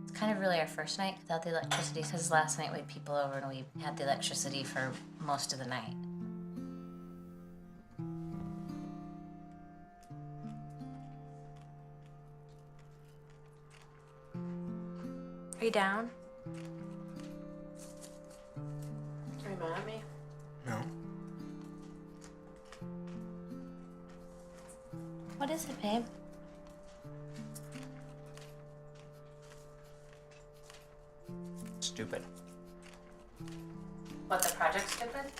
It's kind of really our first night without the electricity, because last night we had people over and we had the electricity for most of the night. Are you down? Are you mad at me? No. What is it, babe? Stupid. What, the project's stupid?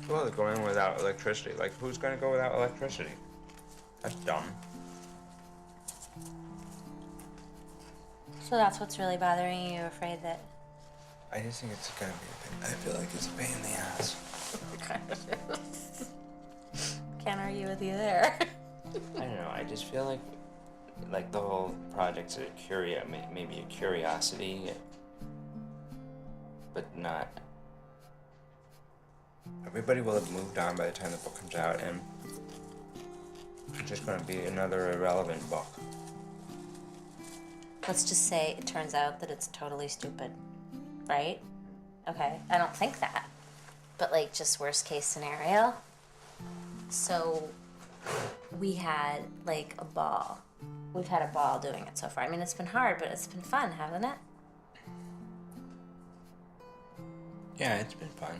Well, they're going without electricity. Like, who's gonna go without electricity? That's dumb. So that's what's really bothering you? You're afraid that... I just think it's gonna be a pain. I feel like it's a pain in the ass. It kind of is. Can't argue with you there. I don't know. I just feel like the whole project's maybe a curiosity, but not. Everybody will have moved on by the time the book comes out, and it's just going to be another irrelevant book. Let's just say it turns out that it's totally stupid, right? Okay, I don't think that. But like, just worst case scenario. So we had like a ball. We've had a ball doing it so far. I mean, it's been hard, but it's been fun, hasn't it? Yeah, it's been fun.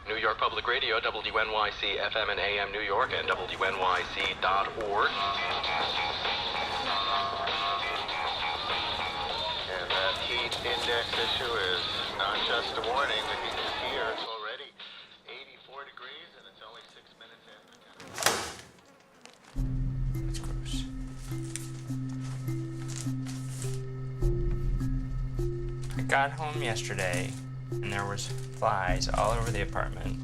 New York Public Radio, WNYC FM and AM New York, and WNYC.org. And that heat index issue is not just a warning, the heat is here. It's already 84 degrees and it's only That's gross. That's gross. I got home yesterday and there was flies all over the apartment.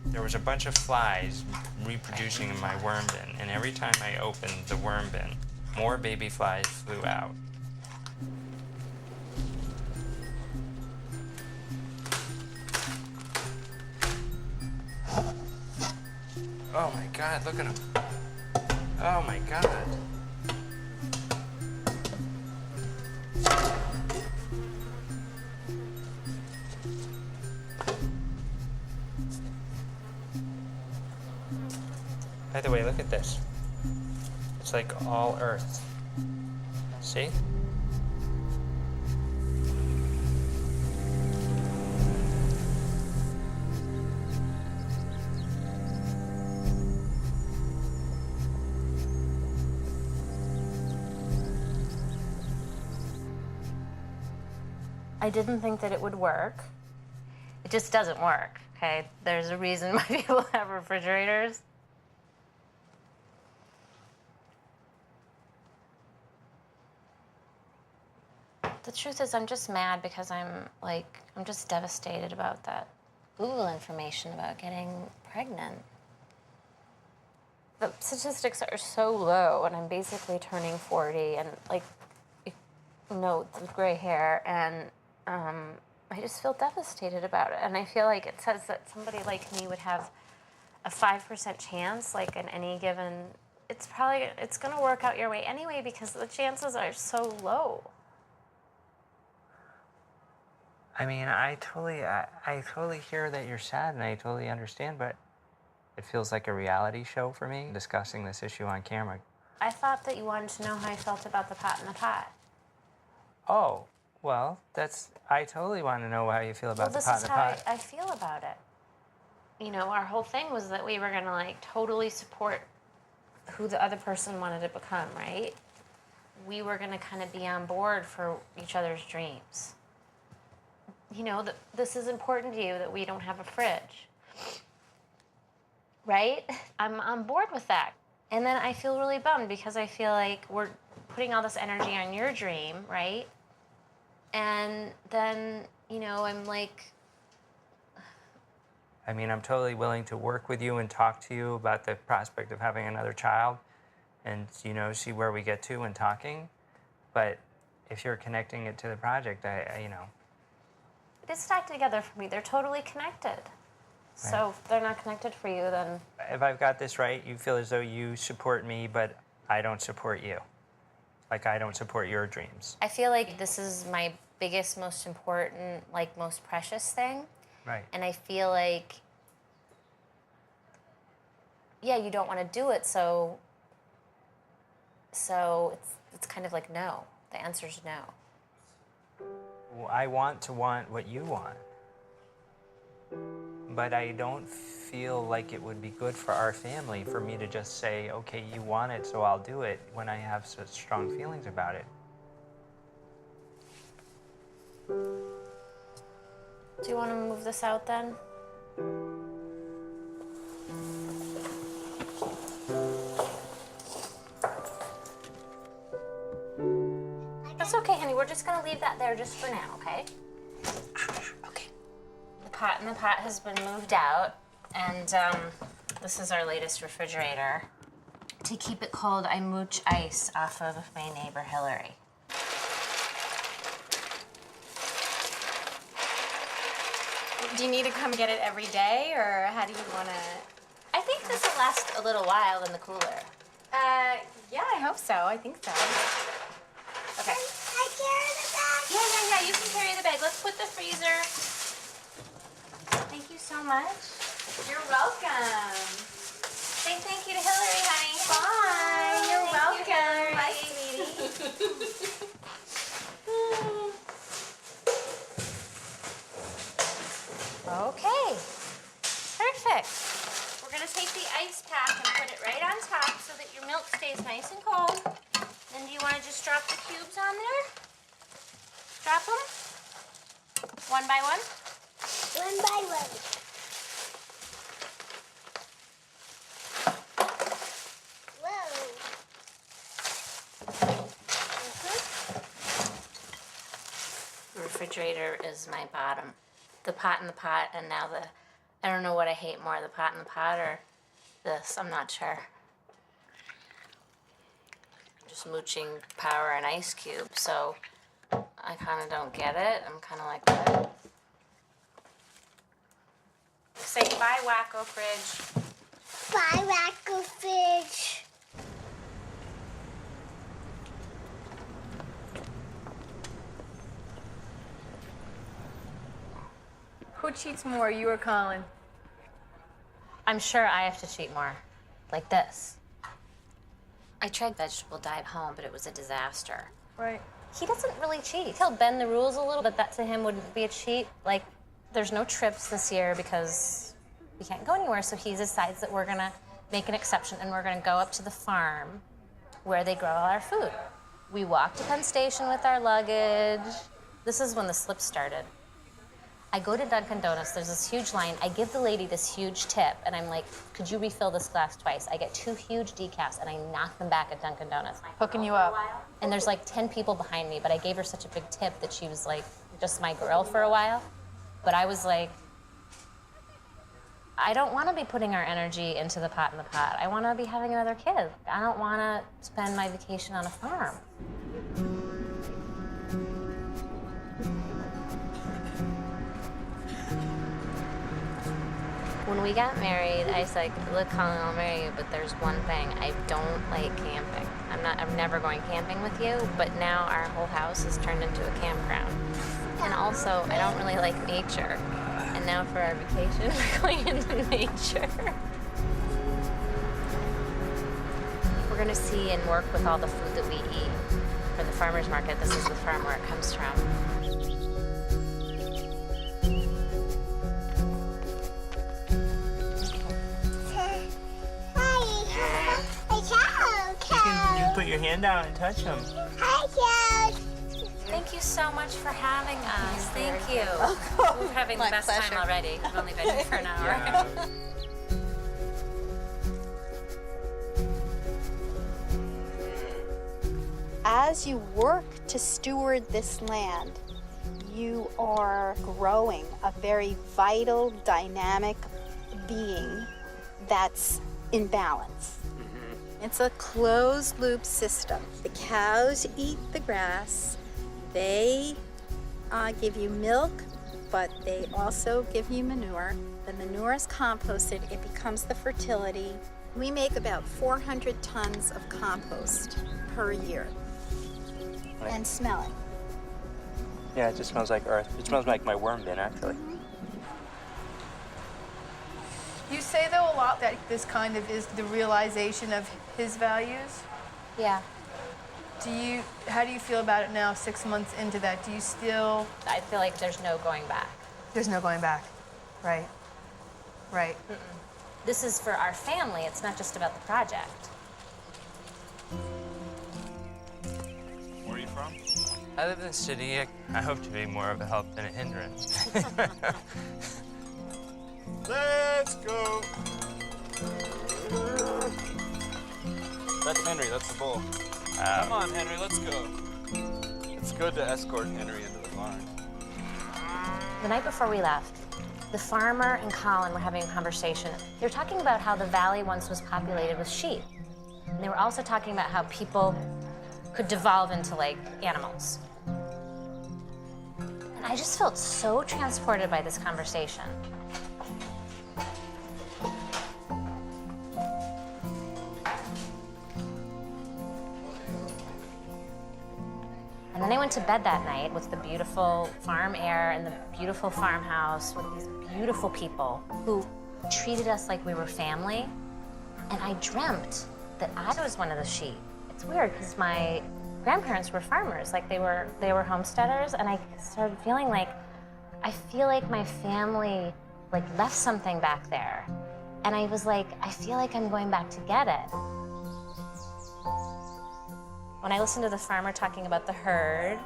There was a bunch of flies reproducing in my worm bin, and every time I opened the worm bin, more baby flies flew out. Oh my God, look at them. Oh my God. By the way, look at this. It's like all earth. See? I didn't think that it would work. It just doesn't work, okay? There's a reason why people have refrigerators. The truth is, I'm just mad because I'm just devastated about that Google information about getting pregnant. The statistics are so low, and I'm basically turning 40, and with gray hair, and I just feel devastated about it. And I feel like it says that somebody like me would have a 5% chance, like in any given. It's gonna work out your way anyway because the chances are so low. I mean, I totally hear that you're sad, and I totally understand, but it feels like a reality show for me, discussing this issue on camera. I thought that you wanted to know how I felt about the pot in the pot. Oh, well, I totally want to know how you feel about the pot in the pot. Well, this is how I feel about it. You know, our whole thing was that we were gonna totally support who the other person wanted to become, right? We were gonna kind of be on board for each other's dreams. You know, that this is important to you, that we don't have a fridge. Right? I'm on board with that. And then I feel really bummed because I feel like we're putting all this energy on your dream, right? And then, you know, I'm like... I mean, I'm totally willing to work with you and talk to you about the prospect of having another child and, you know, see where we get to when talking. But if you're connecting it to the project, you know... It's tied together for me. They're totally connected. So if they're not connected for you, then... If I've got this right, you feel as though you support me, but I don't support you. Like I don't support your dreams. I feel like this is my biggest, most important, like most precious thing. Right. And I feel like, yeah, you don't want to do it, so it's kind of like no. The answer's no. I want to want what you want. But I don't feel like it would be good for our family for me to just say, okay, you want it, so I'll do it, when I have such strong feelings about it. Do you want to move this out then? That's okay, honey. We're just gonna leave that there just for now, okay? Okay. The pot in the pot has been moved out, and this is our latest refrigerator. To keep it cold, I mooch ice off of my neighbor Hillary. Do you need to come get it every day, or how do you want to? I think this will last a little while in the cooler. Yeah, I hope so. I think so. Okay. Can I carry the bag? Yeah. You can carry the bag. Let's put the freezer. Thank you so much. You're welcome. Say thank you to Hillary, honey. Bye. You're welcome. Bye, sweetie. Okay, perfect. We're gonna take the ice pack and put it right on top so that your milk stays nice and cold. Then do you wanna just drop the cubes on there? Drop them? One by one? One by one. Whoa. The refrigerator is my bottom. The pot in the pot, and now I don't know what I hate more, the pot in the pot or this, I'm not sure. I'm just mooching power and ice cube, so I kind of don't get it. I'm kind of like that. Say bye, Wacko Fridge. Bye, Wacko Fridge. Who cheats more, you or Colin? I'm sure I have to cheat more. Like this. I tried vegetable dye at home, but it was a disaster. Right. He doesn't really cheat. He'll bend the rules a little, but that to him wouldn't be a cheat. Like, there's no trips this year because we can't go anywhere, so he decides that we're gonna make an exception and we're gonna go up to the farm where they grow all our food. We walk to Penn Station with our luggage. This is when the slip started. I go to Dunkin' Donuts, there's this huge line. I give the lady this huge tip, and I'm like, could you refill this glass twice? I get 2 huge decaf, and I knock them back at Dunkin' Donuts. Hooking you up. And there's like 10 people behind me, but I gave her such a big tip that she was like just my girl for a while. But I was like, I don't want to be putting our energy into the pot in the pot. I want to be having another kid. I don't want to spend my vacation on a farm. When we got married, I was like, look, Colin, I'll marry you, but there's one thing. I don't like camping. I'm never going camping with you, but now our whole house has turned into a campground. And also, I don't really like nature. And now for our vacation, we're going into nature. We're gonna see and work with all the food that we eat. For the farmer's market, this is the farm where it comes from. You can put your hand out and touch them. Hi, Cows. Thank you so much for having us. Thank you. We're having the best time already. We've only been here for an hour. Yeah. As you work to steward this land, you are growing a very vital, dynamic being that's in balance. It's a closed loop system. The cows eat the grass. They give you milk, but they also give you manure. The manure is composted. It becomes the fertility. We make about 400 tons of compost per year. And smelling. Yeah, it just smells like earth. It smells like my worm bin, actually. You say, though, a lot that this kind of is the realization of his values. Yeah. How do you feel about it now, 6 months into that? Do you still... I feel like there's no going back. There's no going back. Right. Right. This is for our family. It's not just about the project. Where are you from? I live in the city. I hope to be more of a help than a hindrance. Let's go. That's Henry, that's the bull. Come on, Henry, let's go. It's good to escort Henry into the barn. The night before we left, the farmer and Colin were having a conversation. They were talking about how the valley once was populated with sheep. And they were also talking about how people could devolve into, like, animals. And I just felt so transported by this conversation. And then I went to bed that night with the beautiful farm air and the beautiful farmhouse with these beautiful people who treated us like we were family. And I dreamt that I was one of the sheep. It's weird because my grandparents were farmers, like they were homesteaders, and I started feeling like, I feel like my family like left something back there. And I was like, I feel like I'm going back to get it. When I listened to the farmer talking about the herd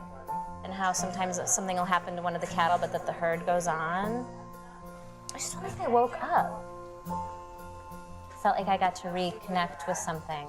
and how sometimes something will happen to one of the cattle, but that the herd goes on, I just felt like I woke up. Felt like I got to reconnect with something.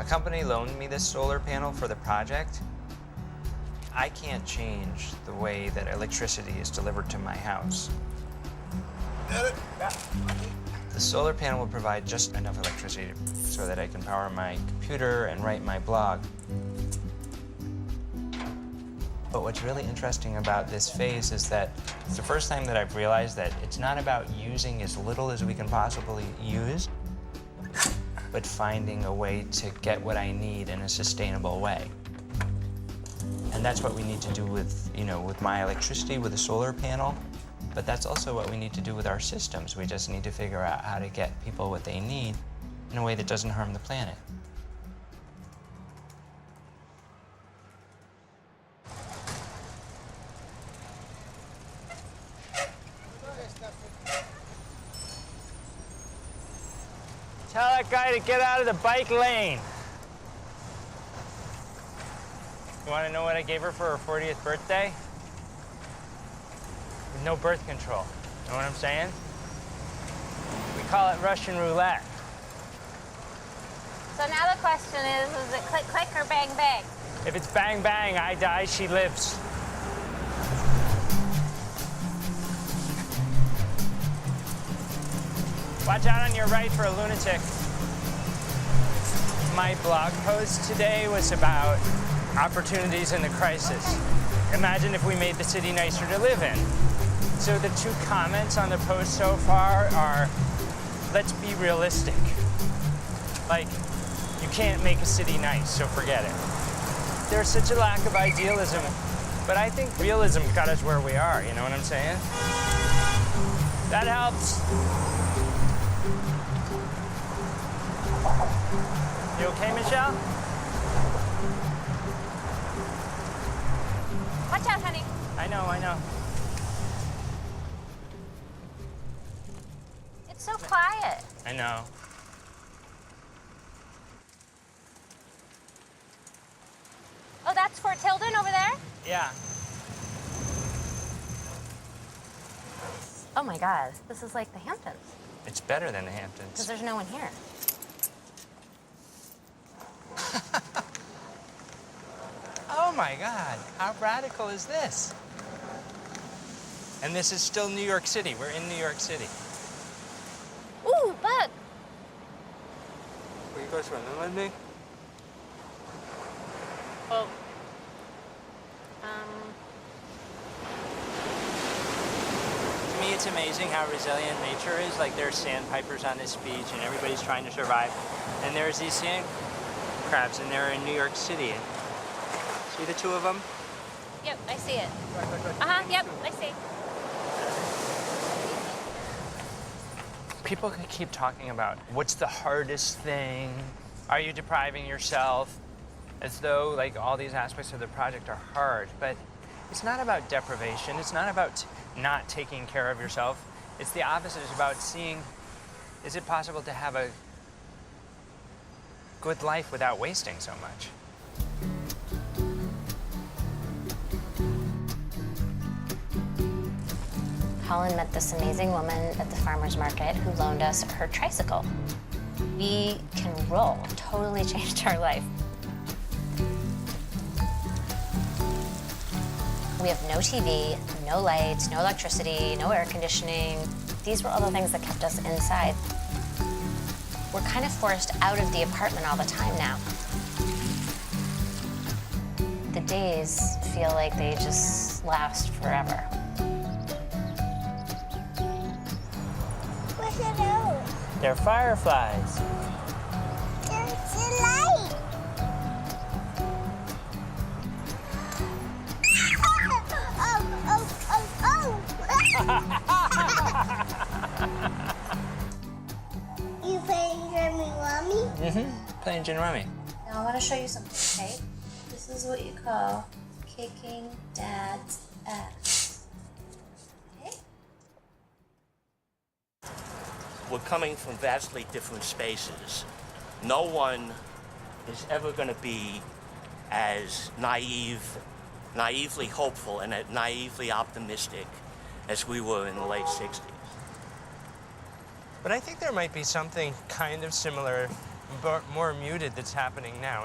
A company loaned me this solar panel for the project. I can't change the way that electricity is delivered to my house. The solar panel will provide just enough electricity so that I can power my computer and write my blog. But what's really interesting about this phase is that it's the first time that I've realized that it's not about using as little as we can possibly use, but finding a way to get what I need in a sustainable way. And that's what we need to do with, with my electricity, with the solar panel. But that's also what we need to do with our systems. We just need to figure out how to get people what they need in a way that doesn't harm the planet. Tell that guy to get out of the bike lane. You want to know what I gave her for her 40th birthday? With no birth control. Know what I'm saying? We call it Russian roulette. So now the question is it click, click, or bang, bang? If it's bang, bang, I die, she lives. Watch out on your right for a lunatic. My blog post today was about opportunities in the crisis. Imagine if we made the city nicer to live in. So the 2 comments on the post so far are, let's be realistic. Like, you can't make a city nice, so forget it. There's such a lack of idealism, but I think realism got us where we are, you know what I'm saying? That helps. You okay, Michelle? Watch out, honey. I know. It's so quiet. I know. Oh, that's Fort Tilden over there? Yeah. Oh my God, this is like the Hamptons. It's better than the Hamptons. Because there's no one here. Oh my God, how radical is this? And this is still New York City. We're in New York City. Ooh, bug. guys running with me? Well, To me, it's amazing how resilient nature is. Like, there's sandpipers on this beach, and everybody's trying to survive. And there's these sand crabs, and they're in New York City. See the two of them? yep, I see it. Yep, I see. People can keep talking about what's the hardest thing? Are you depriving yourself? As though, like, all these aspects of the project are hard. But it's not about deprivation. It's not about not taking care of yourself. It's the opposite. It's about seeing, is it possible to have a good life without wasting so much? Colin met this amazing woman at the farmer's market who loaned us her tricycle. We can roll. Totally changed our life. We have no TV, no lights, no electricity, no air conditioning. These were all the things that kept us inside. We're kind of forced out of the apartment all the time now. The days feel like they just last forever. What's it out? They're fireflies. There's a light. You playing Jimmy Rummy? Playing gin rummy. Now I want to show you something, okay? This is what you call kicking Dad's ass. Okay? We're coming from vastly different spaces. No one is ever going to be as naively hopeful and as naively optimistic as we were in the late 60s. But I think there might be something kind of similar, but more muted that's happening now.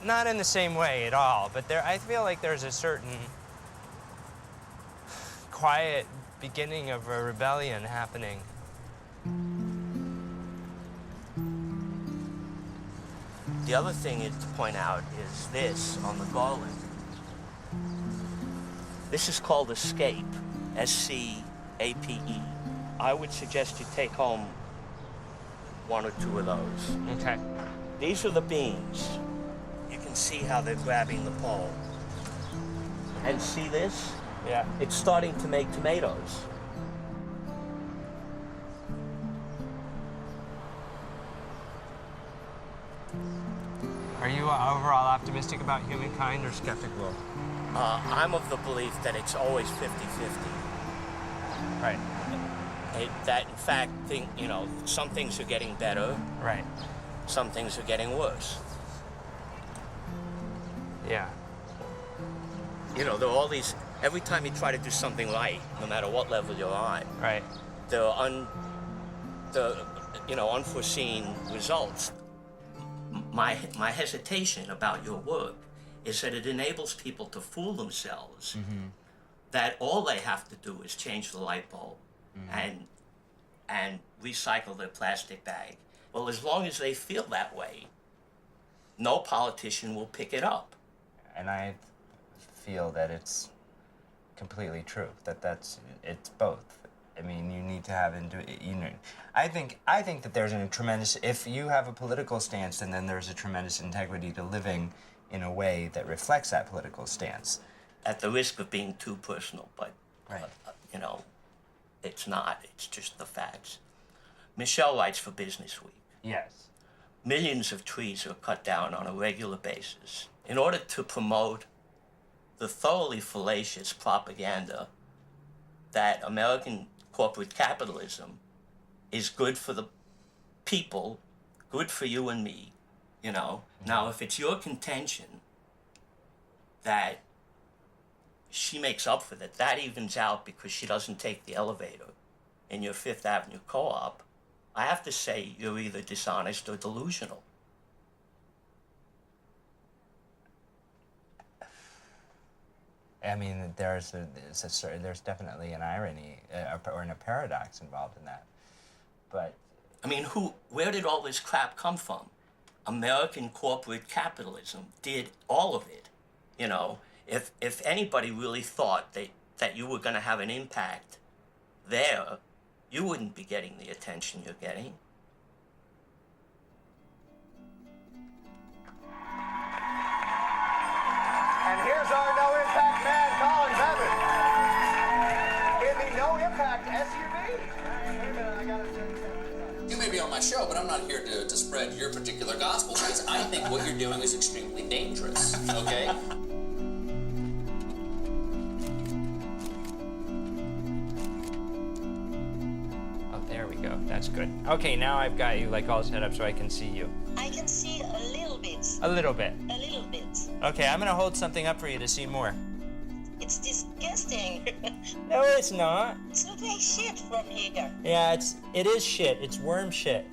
Not in the same way at all, but I feel like there's a certain quiet beginning of a rebellion happening. The other thing to point out is this on the garland. This is called Escape, S-C-A-P-E. I would suggest you take home one or two of those. Okay. These are the beans. You can see how they're grabbing the pole. And see this? Yeah. It's starting to make tomatoes. Are you overall optimistic about humankind or skeptical? I'm of the belief that it's always 50-50. Right. That in fact, some things are getting better. Right. Some things are getting worse. Yeah. There are all these, every time you try to do something right, no matter what level you're on, right, there are unforeseen results. My hesitation about your work is that it enables people to fool themselves that all they have to do is change the light bulb and recycle their plastic bag. Well, as long as they feel that way, no politician will pick it up. And I feel that it's completely true, it's both. I mean, you need to have, I think that there's a tremendous, if you have a political stance, and then there's a tremendous integrity to living in a way that reflects that political stance. At the risk of being too personal, but, right. It's not, it's just the facts. Michelle writes for Business Week. Yes. Millions of trees are cut down on a regular basis in order to promote the thoroughly fallacious propaganda that American corporate capitalism is good for the people, good for you and me, Now, if it's your contention that she makes up for that evens out because she doesn't take the elevator in your Fifth Avenue co-op, I have to say you're either dishonest or delusional. I mean, there's definitely an irony or a paradox involved in that. But I mean, where did all this crap come from? American corporate capitalism did all of it. You know, if anybody really thought that you were going to have an impact there, you wouldn't be getting the attention you're getting. And here's our no-impact man, Colin Beavan, in the no-impact SUV. You may be on my show, but I'm not here to spread your particular gospel, because I think what you're doing is extremely dangerous, okay? Oh, there we go. That's good. Okay, now I've got you like all set up so I can see you. I can see a little bit. A little bit. A little bit. Okay, I'm gonna hold something up for you to see more. It's disgusting. No, it's not. It looks like shit from here. Yeah, it is shit. It's worm shit.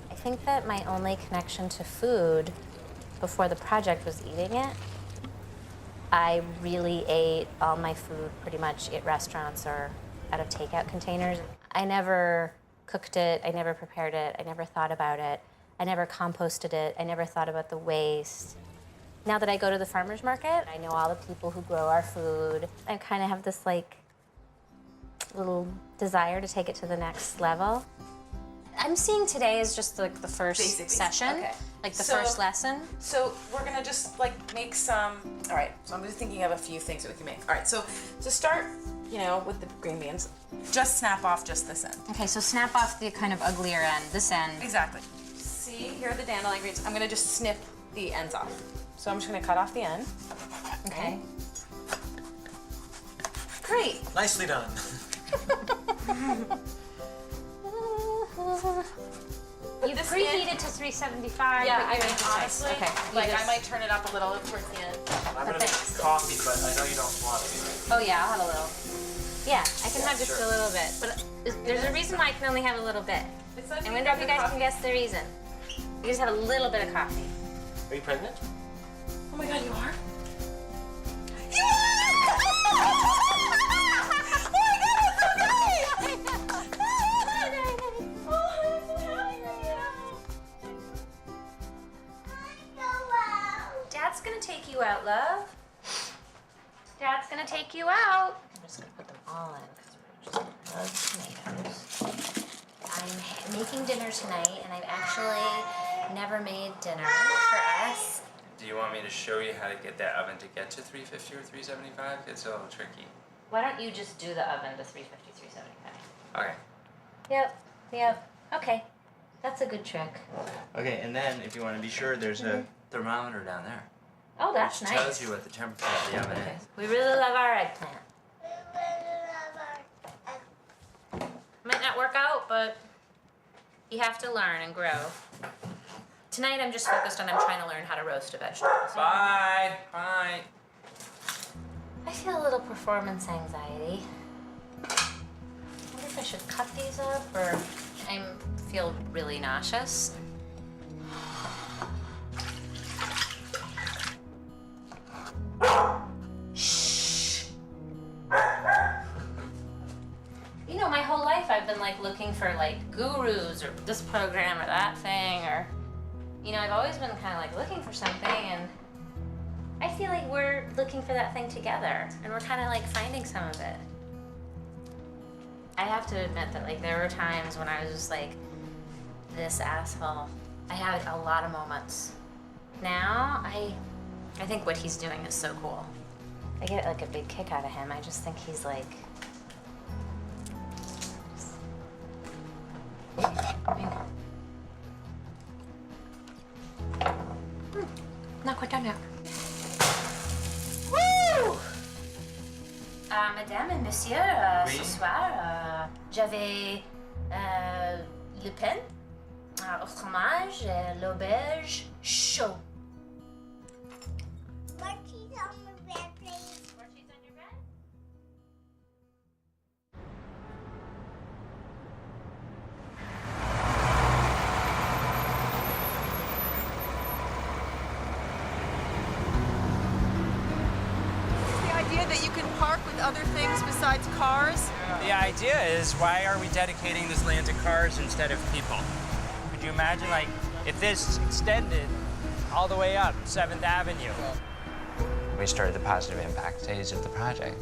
I think that my only connection to food before the project was eating it. I really ate all my food pretty much at restaurants or out of takeout containers. I never cooked it, I never prepared it, I never thought about it, I never composted it, I never thought about the waste. Now that I go to the farmer's market, I know all the people who grow our food. I kind of have this like little desire to take it to the next level. I'm seeing today as just like the first session, okay. Like the first lesson. So we're gonna just like make some, all right, so I'm just thinking of a few things that we can make. All right, so to start, you know, with the green beans, just snap off just this end. Okay, so snap off the kind of uglier end, this end. Exactly. See, here are the dandelion greens. I'm gonna just snip the ends off. So I'm just gonna cut off the end. Okay. Great. Nicely done. You preheated to 375. Yeah, but I you're mean, honestly, okay. like I might turn it up a little towards the end. I'm gonna make coffee, but I know you don't want it. Oh yeah, I'll have a little. Yeah, I can have just a little bit, but there's a reason why I can only have a little bit. I'm gonna drop you guys can guess the reason. You just have a little bit of coffee. Are you pregnant? Oh my God, you are? Dad's gonna take you out, love. Dad's gonna take you out. I'm just gonna put them all in because we love tomatoes. I'm making dinner tonight, and I've actually never made dinner for us. Do you want me to show you how to get that oven to get to 350 or 375? It's a little tricky. Why don't you just do the oven to 350, 375? Okay. Yep. Okay. That's a good trick. Okay, and then if you want to be sure, there's a thermometer down there. Oh, that's which nice. tells you what the temperature of the oven is. We really love our eggplant. Might not work out, but you have to learn and grow. Tonight I'm just focused on I'm trying to learn how to roast a vegetable. Bye. I feel a little performance anxiety. I wonder if I should cut these up or I feel really nauseous. Shh. You know, my whole life I've been like looking for like gurus or this program or that thing or, you know, I've always been kind of like looking for something and I feel like we're looking for that thing together and we're kind of like finding some of it. I have to admit that like there were times when I was just like, this asshole. I had a lot of moments. Now, I think what he's doing is so cool. I get like a big kick out of him. I just think he's like... Not quite done yet. Woo! Mesdames et messieurs, Oui. ce soir, j'avais le pain au fromage et l'auberge chaud. More cheese on the bread, please. More cheese on your bread? other things besides cars? The idea is, why are we dedicating this land to cars instead of people? Could you imagine, like, if this extended all the way up 7th Avenue? We started the positive impact phase of the project.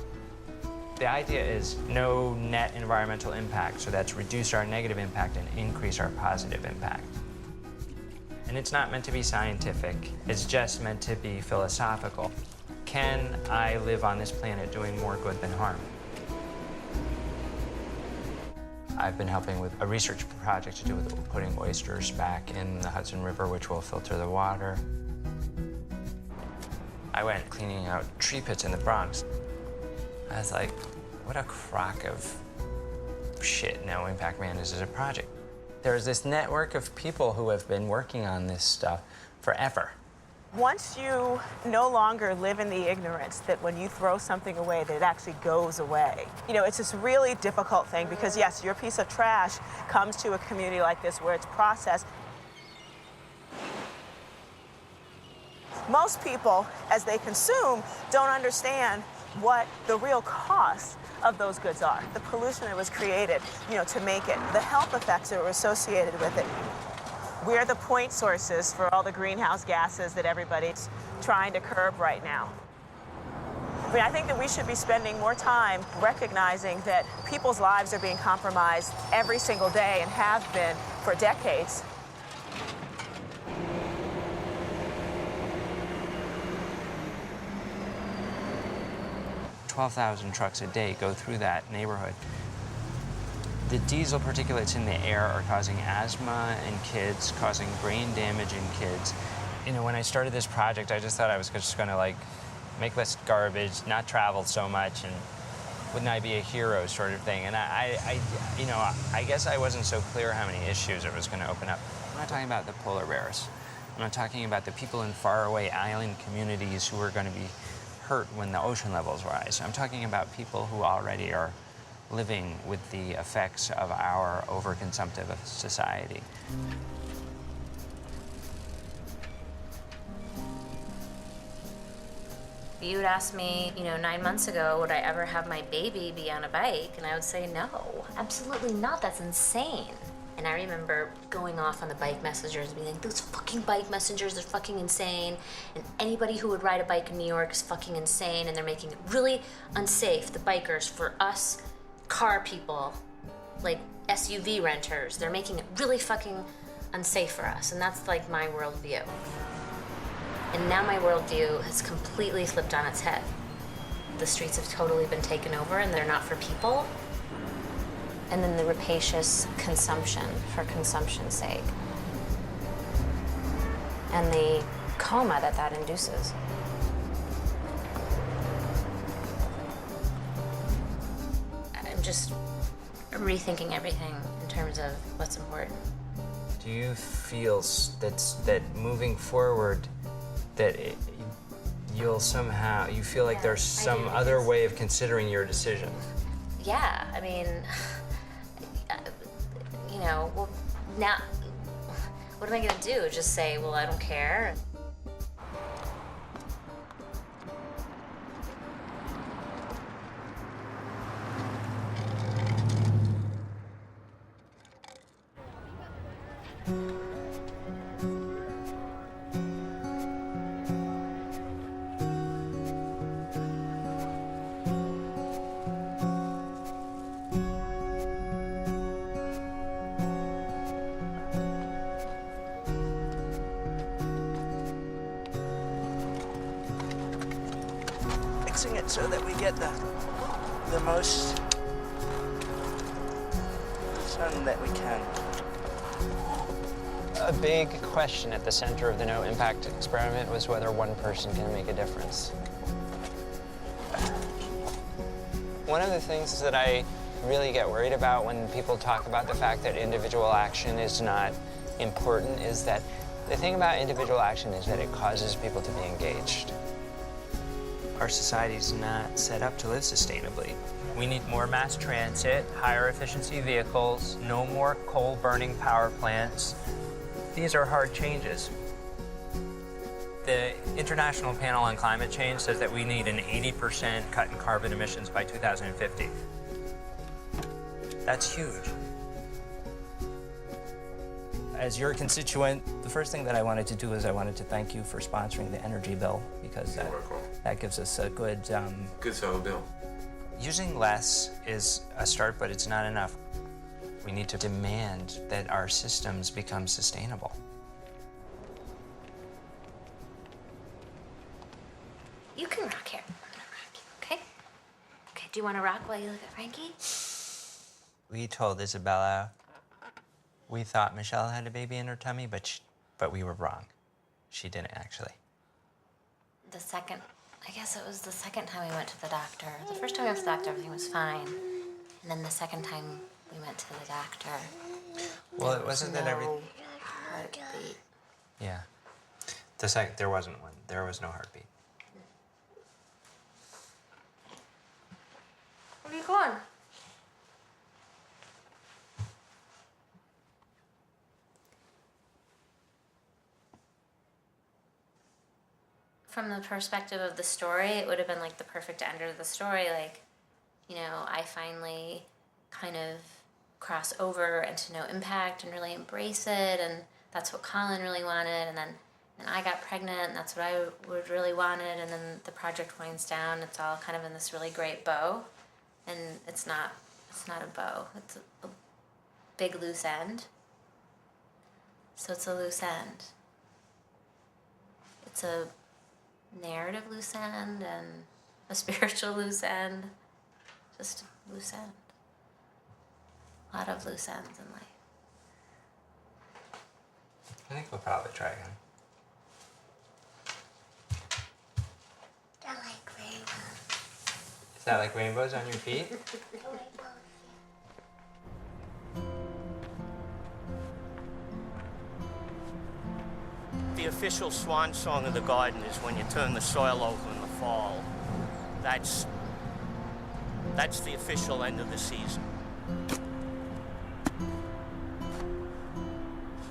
The idea is no net environmental impact, so that's reduce our negative impact and increase our positive impact. And it's not meant to be scientific, it's just meant to be philosophical. Can I live on this planet doing more good than harm? I've been helping with a research project to do with putting oysters back in the Hudson River, which will filter the water. I went cleaning out tree pits in the Bronx. I was like, what a crock of shit No Impact Man is as a project. There's this network of people who have been working on this stuff forever. Once you no longer live in the ignorance that when you throw something away, that it actually goes away. You know, it's this really difficult thing because, yes, your piece of trash comes to a community like this where it's processed. Most people, as they consume, don't understand what the real cost of those goods are. The pollution that was created, you know, to make it, the health effects that were associated with it. We're the point sources for all the greenhouse gases that everybody's trying to curb right now. I mean, I think that we should be spending more time recognizing that people's lives are being compromised every single day and have been for decades. $12,000 trucks a day go through that neighborhood. The diesel particulates in the air are causing asthma in kids, causing brain damage in kids. You know, when I started this project, I just thought I was just gonna, like, make less garbage, not travel so much, and wouldn't I be a hero sort of thing. And I guess I wasn't so clear how many issues it was gonna open up. I'm not talking about the polar bears. I'm not talking about the people in faraway island communities who are gonna be hurt when the ocean levels rise. I'm talking about people who already are living with the effects of our overconsumptive society. You would ask me, 9 months ago, would I ever have my baby be on a bike? And I would say, no, absolutely not, that's insane. And I remember going off on the bike messengers and being like, those fucking bike messengers are fucking insane. And anybody who would ride a bike in New York is fucking insane. And they're making it really unsafe, the bikers, for us car people, like SUV renters. They're making it really fucking unsafe for us. And that's like my worldview. And now my worldview has completely flipped on its head. The streets have totally been taken over and they're not for people. And then the rapacious consumption for consumption's sake. And the coma that induces. I'm just rethinking everything in terms of what's important. Do you feel that moving forward, that you feel like there's some other way of considering your decision? Yeah, I mean, well, now, what am I gonna do? Just say, well, I don't care? It so that we get the most sun that we can. A big question at the center of the No Impact experiment was whether one person can make a difference. One of the things that I really get worried about when people talk about the fact that individual action is not important is that the thing about individual action is that it causes people to be engaged. Our society's not set up to live sustainably. We need more mass transit, higher efficiency vehicles, no more coal-burning power plants. These are hard changes. the International Panel on Climate Change says that we need an 80% cut in carbon emissions by 2050. That's huge. As your constituent, the first thing that I wanted to do is I wanted to thank you for sponsoring the energy bill, because that gives us a good... Good solid bill. Using less is a start, but it's not enough. We need to demand that our systems become sustainable. You can rock here. I'm gonna rock you, okay? Okay, do you want to rock while you look at Frankie? We told Isabella we thought Michelle had a baby in her tummy, but we were wrong. She didn't, actually. I guess it was the second time we went to the doctor. The first time we went to the doctor, everything was fine. And then the second time we went to the doctor, Well, it wasn't that every... heartbeat. Yeah. There wasn't one. There was no heartbeat. Where are you going? From the perspective of the story, it would have been like the perfect end of the story. Like, you know, I finally kind of cross over into no impact and really embrace it, and that's what Colin really wanted, and then I got pregnant, and that's what I would really wanted, and then the project winds down. It's all kind of in this really great bow, and it's not a bow. It's a big loose end. So it's a loose end. It's a narrative loose end and a spiritual loose end. Just a loose end. A lot of loose ends in life. I think we'll probably try again. I like rainbows. Is that like rainbows on your feet? The official swan song of the garden is when you turn the soil over in the fall. That's the official end of the season.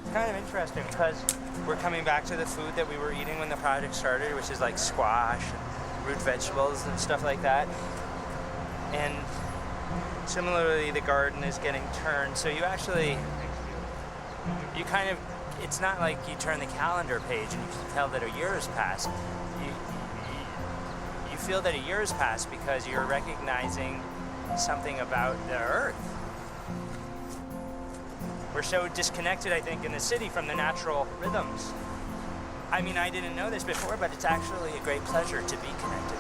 It's kind of interesting because we're coming back to the food that we were eating when the project started, which is like squash and root vegetables and stuff like that. And similarly, the garden is getting turned. So you kind of, it's not like you turn the calendar page and you can tell that a year has passed. You feel that a year has passed because you're recognizing something about the earth. We're so disconnected, I think, in the city from the natural rhythms. I mean, I didn't know this before, but it's actually a great pleasure to be connected.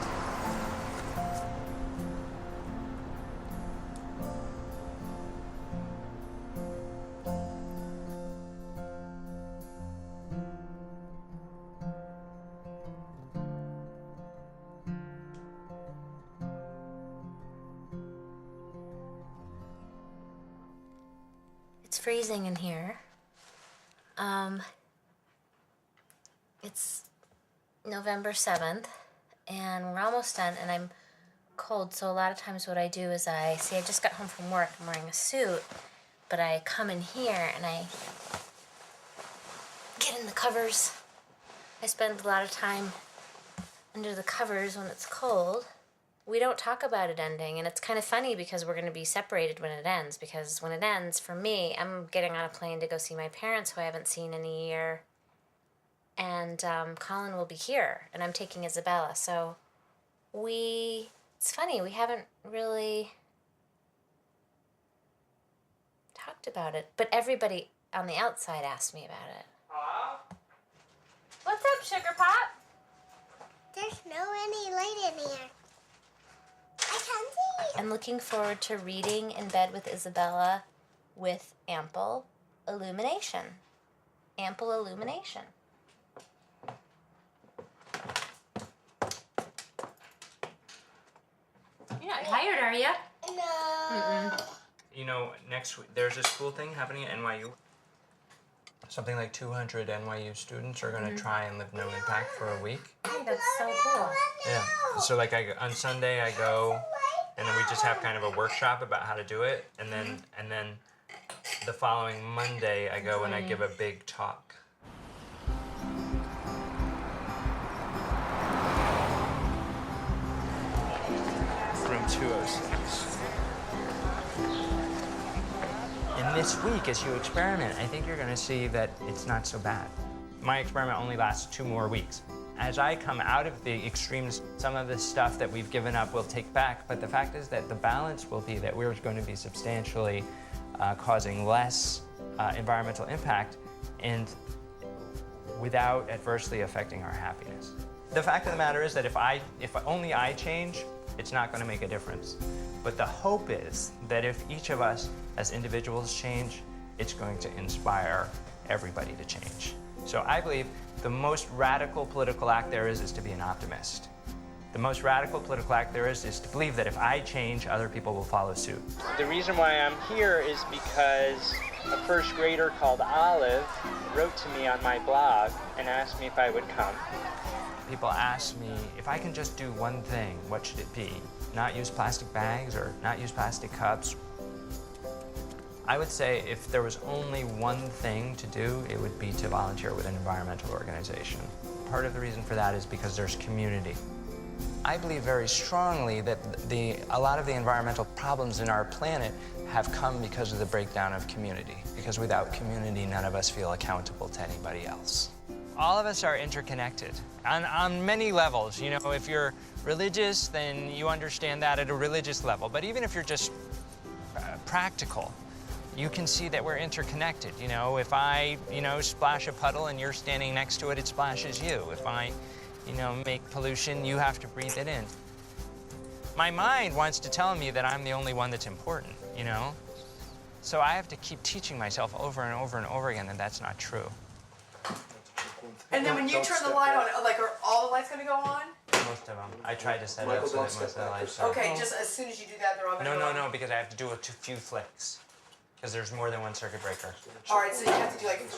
It's freezing in here. It's November 7th, and we're almost done, and I'm cold, so a lot of times what I do is I just got home from work, I'm wearing a suit, but I come in here and I get in the covers. I spend a lot of time under the covers when it's cold. We don't talk about it ending, and it's kind of funny because we're going to be separated when it ends, because when it ends, for me, I'm getting on a plane to go see my parents who I haven't seen in a year, and Colin will be here, and I'm taking Isabella, so it's funny, we haven't really talked about it, but everybody on the outside asked me about it. Hello? What's up, Sugar Pop? There's no any light in here. I can't see. I'm looking forward to reading in bed with Isabella with ample illumination. Ample illumination. You're not tired, are you? No. You know, next week, there's this cool thing happening at NYU. Something like 200 NYU students are going to try and live no impact for a week. I think that's so cool. Yeah. So like on Sunday I go, and then we just have kind of a workshop about how to do it, and then the following Monday I go and I give a big talk. 206. And this week, as you experiment, I think you're going to see that it's not so bad. My experiment only lasts 2 more weeks. As I come out of the extremes, some of the stuff that we've given up we'll take back, but the fact is that the balance will be that we're going to be substantially causing less environmental impact and without adversely affecting our happiness. The fact of the matter is that if only I change, it's not going to make a difference. But the hope is that if each of us as individuals change, it's going to inspire everybody to change. So I believe the most radical political act there is to be an optimist. The most radical political act there is to believe that if I change, other people will follow suit. The reason why I'm here is because a first grader called Olive wrote to me on my blog and asked me if I would come. People ask me, if I can just do one thing, what should it be? Not use plastic bags or not use plastic cups? I would say if there was only one thing to do, it would be to volunteer with an environmental organization. Part of the reason for that is because there's community. I believe very strongly that a lot of the environmental problems in our planet have come because of the breakdown of community. Because without community, none of us feel accountable to anybody else. All of us are interconnected on many levels. You know, if you're religious, then you understand that at a religious level. But even if you're just practical, you can see that we're interconnected. You know, if I, splash a puddle and you're standing next to it, it splashes you. If I, make pollution, you have to breathe it in. My mind wants to tell me that I'm the only one that's important, So I have to keep teaching myself over and over and over again that that's not true. And then when you turn the light on, are all the lights gonna go on? Most of them. I tried to set it up so that most of the lights are. Okay, just as soon as you do that, they're all gonna go on? No, because I have to do a few flicks. Because there's more than one circuit breaker. All right, so you have to do hit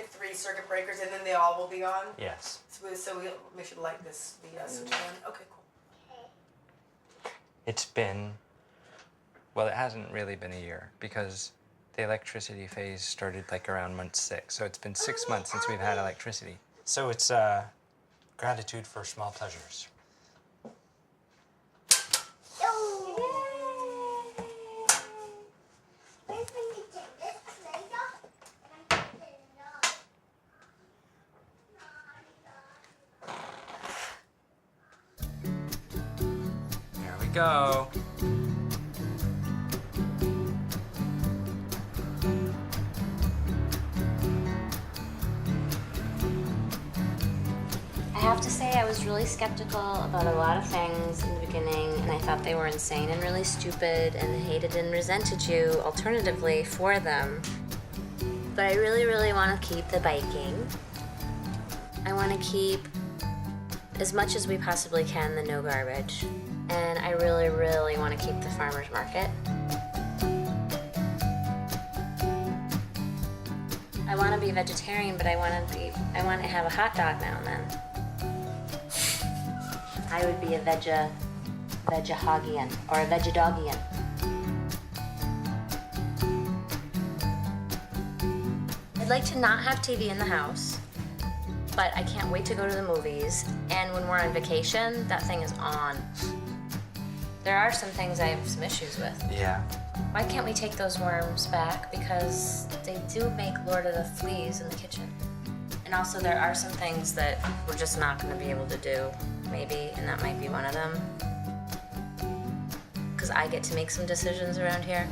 3 circuit breakers, and then they all will be on? Yes. So we'll make sure to light this, the switch on. Okay, cool. It's been, well, it hasn't really been a year because the electricity phase started around month 6. So it's been 6 months since we've had electricity. So it's gratitude for small pleasures. Go. I have to say I was really skeptical about a lot of things in the beginning, and I thought they were insane and really stupid and hated and resented you alternatively for them. But I really, really want to keep the biking. I want to keep, as much as we possibly can, the no garbage. And I really, really want to keep the farmer's market. I want to be vegetarian, but I want to have a hot dog now and then. I would be a vegahogian or a vegedogian. I'd like to not have TV in the house, but I can't wait to go to the movies. And when we're on vacation, that thing is on. There are some things I have some issues with. Yeah. Why can't we take those worms back? Because they do make Lord of the Fleas in the kitchen. And also there are some things that we're just not going to be able to do, maybe, and that might be one of them. Because I get to make some decisions around here.